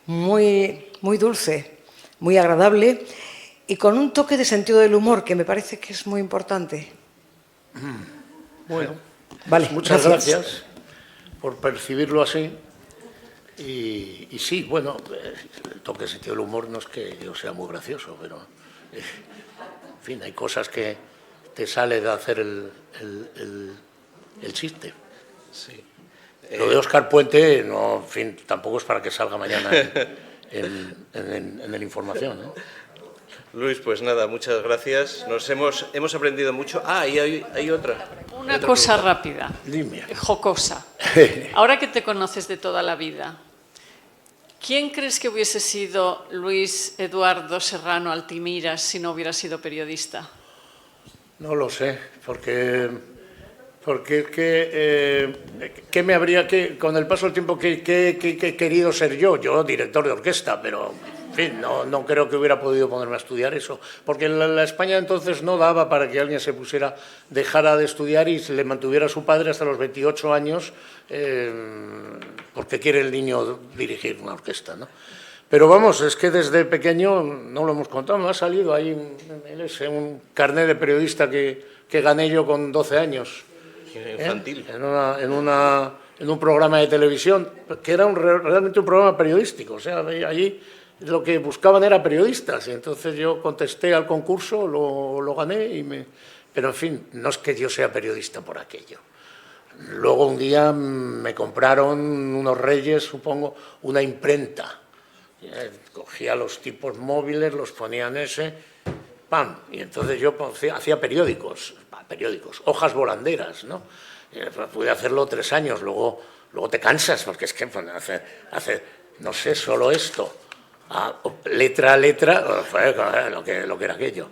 muy, muy dulce, muy agradable y con un toque de sentido del humor que me parece que es muy importante. Bueno, vale, pues muchas gracias por percibirlo así. Y sí, bueno, el toque de sentido del humor no es que yo sea muy gracioso, pero en fin, hay cosas que te sale de hacer el chiste. Sí. Lo de Óscar Puente, no, en fin, tampoco es para que salga mañana en el Información, ¿no? Luis, pues nada, muchas gracias. Hemos aprendido mucho. Y hay otra. Una cosa rápida, Dime. jocosa. Ahora que te conoces de toda la vida, ¿quién crees que hubiese sido Luis Eduardo Serrano Altimiras si no hubiera sido periodista? No lo sé, porque es que me habría que, con el paso del tiempo, que he querido ser yo director de orquesta, pero en fin, no creo que hubiera podido ponerme a estudiar eso, porque la España entonces no daba para que alguien dejara de estudiar y se le mantuviera a su padre hasta los 28 años, porque quiere el niño dirigir una orquesta, ¿no? Pero vamos, es que desde pequeño, no lo hemos contado, me ha salido ahí un carnet de periodista que gané yo con 12 años. Infantil. En un programa de televisión, que era realmente un programa periodístico. O sea, allí lo que buscaban era periodistas. Y entonces yo contesté al concurso, lo gané y Pero, en fin, no es que yo sea periodista por aquello. Luego un día me compraron unos reyes, supongo, una imprenta. Cogía los tipos móviles, los ponía en ese, ¡pam! Y entonces yo hacía periódicos, hojas volanderas, ¿no? Pude hacerlo 3 años, luego te cansas, porque es que hacer, no sé, solo esto, letra a letra, lo que era aquello.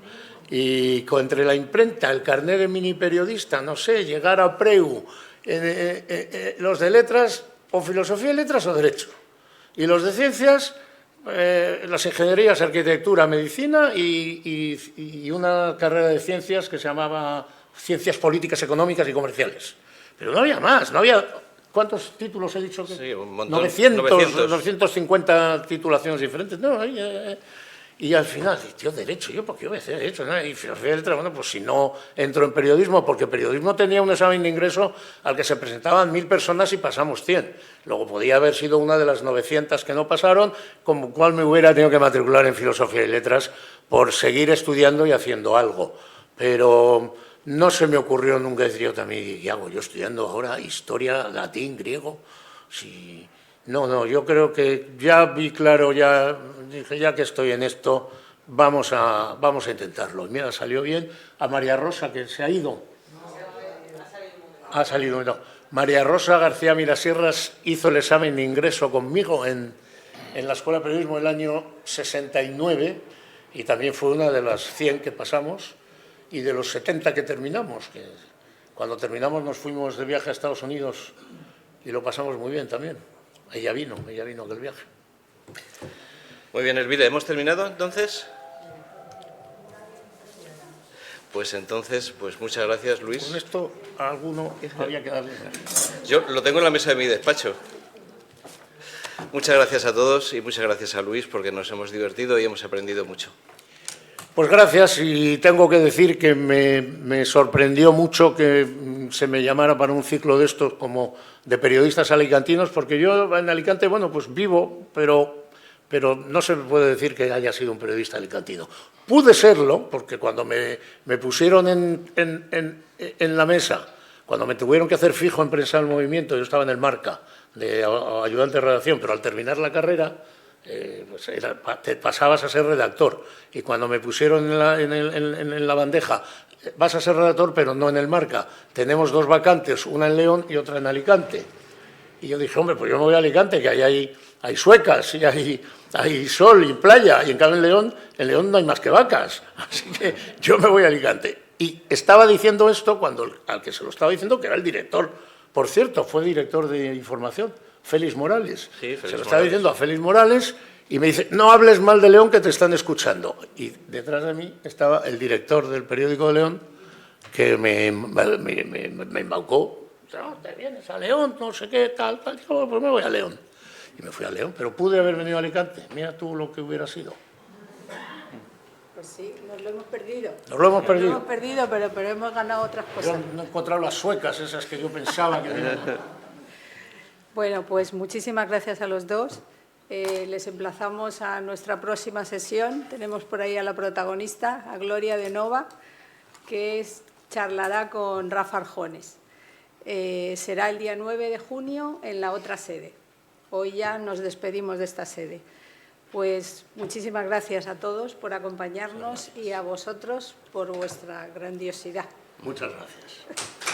Y entre la imprenta, el carnet de mini periodista, no sé, llegar a Preu, los de letras, o filosofía y letras o derecho. Y los de ciencias, las ingenierías, arquitectura, medicina y una carrera de ciencias que se llamaba Ciencias Políticas, Económicas y Comerciales. Pero no había más, no había... ¿Cuántos títulos he dicho? Sí, un montón. 950 titulaciones diferentes. No, y al final, yo derecho, ¿yo por qué voy a hacer derecho? ¿No? Y filosofía y letras, bueno, pues si no entro en periodismo, porque periodismo tenía un examen de ingreso al que se presentaban 1000 personas y pasamos 100. Luego podía haber sido una de las 900 que no pasaron, con lo cual me hubiera tenido que matricular en filosofía y letras por seguir estudiando y haciendo algo. Pero no se me ocurrió nunca decir yo también, ¿qué hago? Yo estudiando ahora historia, latín, griego, sí. No, yo creo que ya vi claro, ya dije, ya que estoy en esto, vamos a intentarlo. Y mira, salió bien. A María Rosa, que se ha ido. Ha salido, no. María Rosa García Mirasierras hizo el examen de ingreso conmigo en la Escuela de Periodismo el año 69 y también fue una de las 100 que pasamos y de los 70 que terminamos. Que cuando terminamos nos fuimos de viaje a Estados Unidos y lo pasamos muy bien también. Ella vino aquel viaje. Muy bien, Elvira, ¿hemos terminado entonces? Pues entonces, pues muchas gracias, Luis. Con esto a alguno había que darle. Yo lo tengo en la mesa de mi despacho. Muchas gracias a todos y muchas gracias a Luis porque nos hemos divertido y hemos aprendido mucho. Pues gracias, y tengo que decir que me sorprendió mucho que se me llamara para un ciclo de estos como de periodistas alicantinos, porque yo en Alicante, bueno, pues vivo, pero no se me puede decir que haya sido un periodista alicantino. Pude serlo, porque cuando me pusieron en la mesa, cuando me tuvieron que hacer fijo en Prensa del Movimiento, yo estaba en el Marca, de ayudante de redacción, pero al terminar la carrera, pues te pasabas a ser redactor. Y cuando me pusieron en la bandeja, vas a ser redactor, pero no en el Marca, tenemos 2 vacantes, una en León y otra en Alicante. Y yo dije, hombre, pues yo me voy a Alicante, que ahí hay suecas y hay sol y playa, y en cambio en León no hay más que vacas. Así que yo me voy a Alicante. Y estaba diciendo esto cuando al que se lo estaba diciendo, que era el director, por cierto, fue director de información, Félix Morales. Sí, Félix se lo estaba diciendo a Félix Morales y me dice, no hables mal de León, que te están escuchando. Y detrás de mí estaba el director del periódico de León, que me embaucó. No, te vienes a León, no sé qué, tal. Digo, pues me voy a León. Y me fui a León, pero pude haber venido a Alicante. Mira tú lo que hubiera sido. Pues sí, nos lo hemos perdido. Nos lo hemos perdido. Nos lo hemos perdido, pero hemos ganado otras cosas. Yo no he encontrado las suecas, esas que yo pensaba que... Bueno, pues muchísimas gracias a los dos. Les emplazamos a nuestra próxima sesión. Tenemos por ahí a la protagonista, a Gloria de Nova, que charlará con Rafa Arjones. Será el día 9 de junio en la otra sede. Hoy ya nos despedimos de esta sede. Pues muchísimas gracias a todos por acompañarnos y a vosotros por vuestra grandiosidad. Muchas gracias.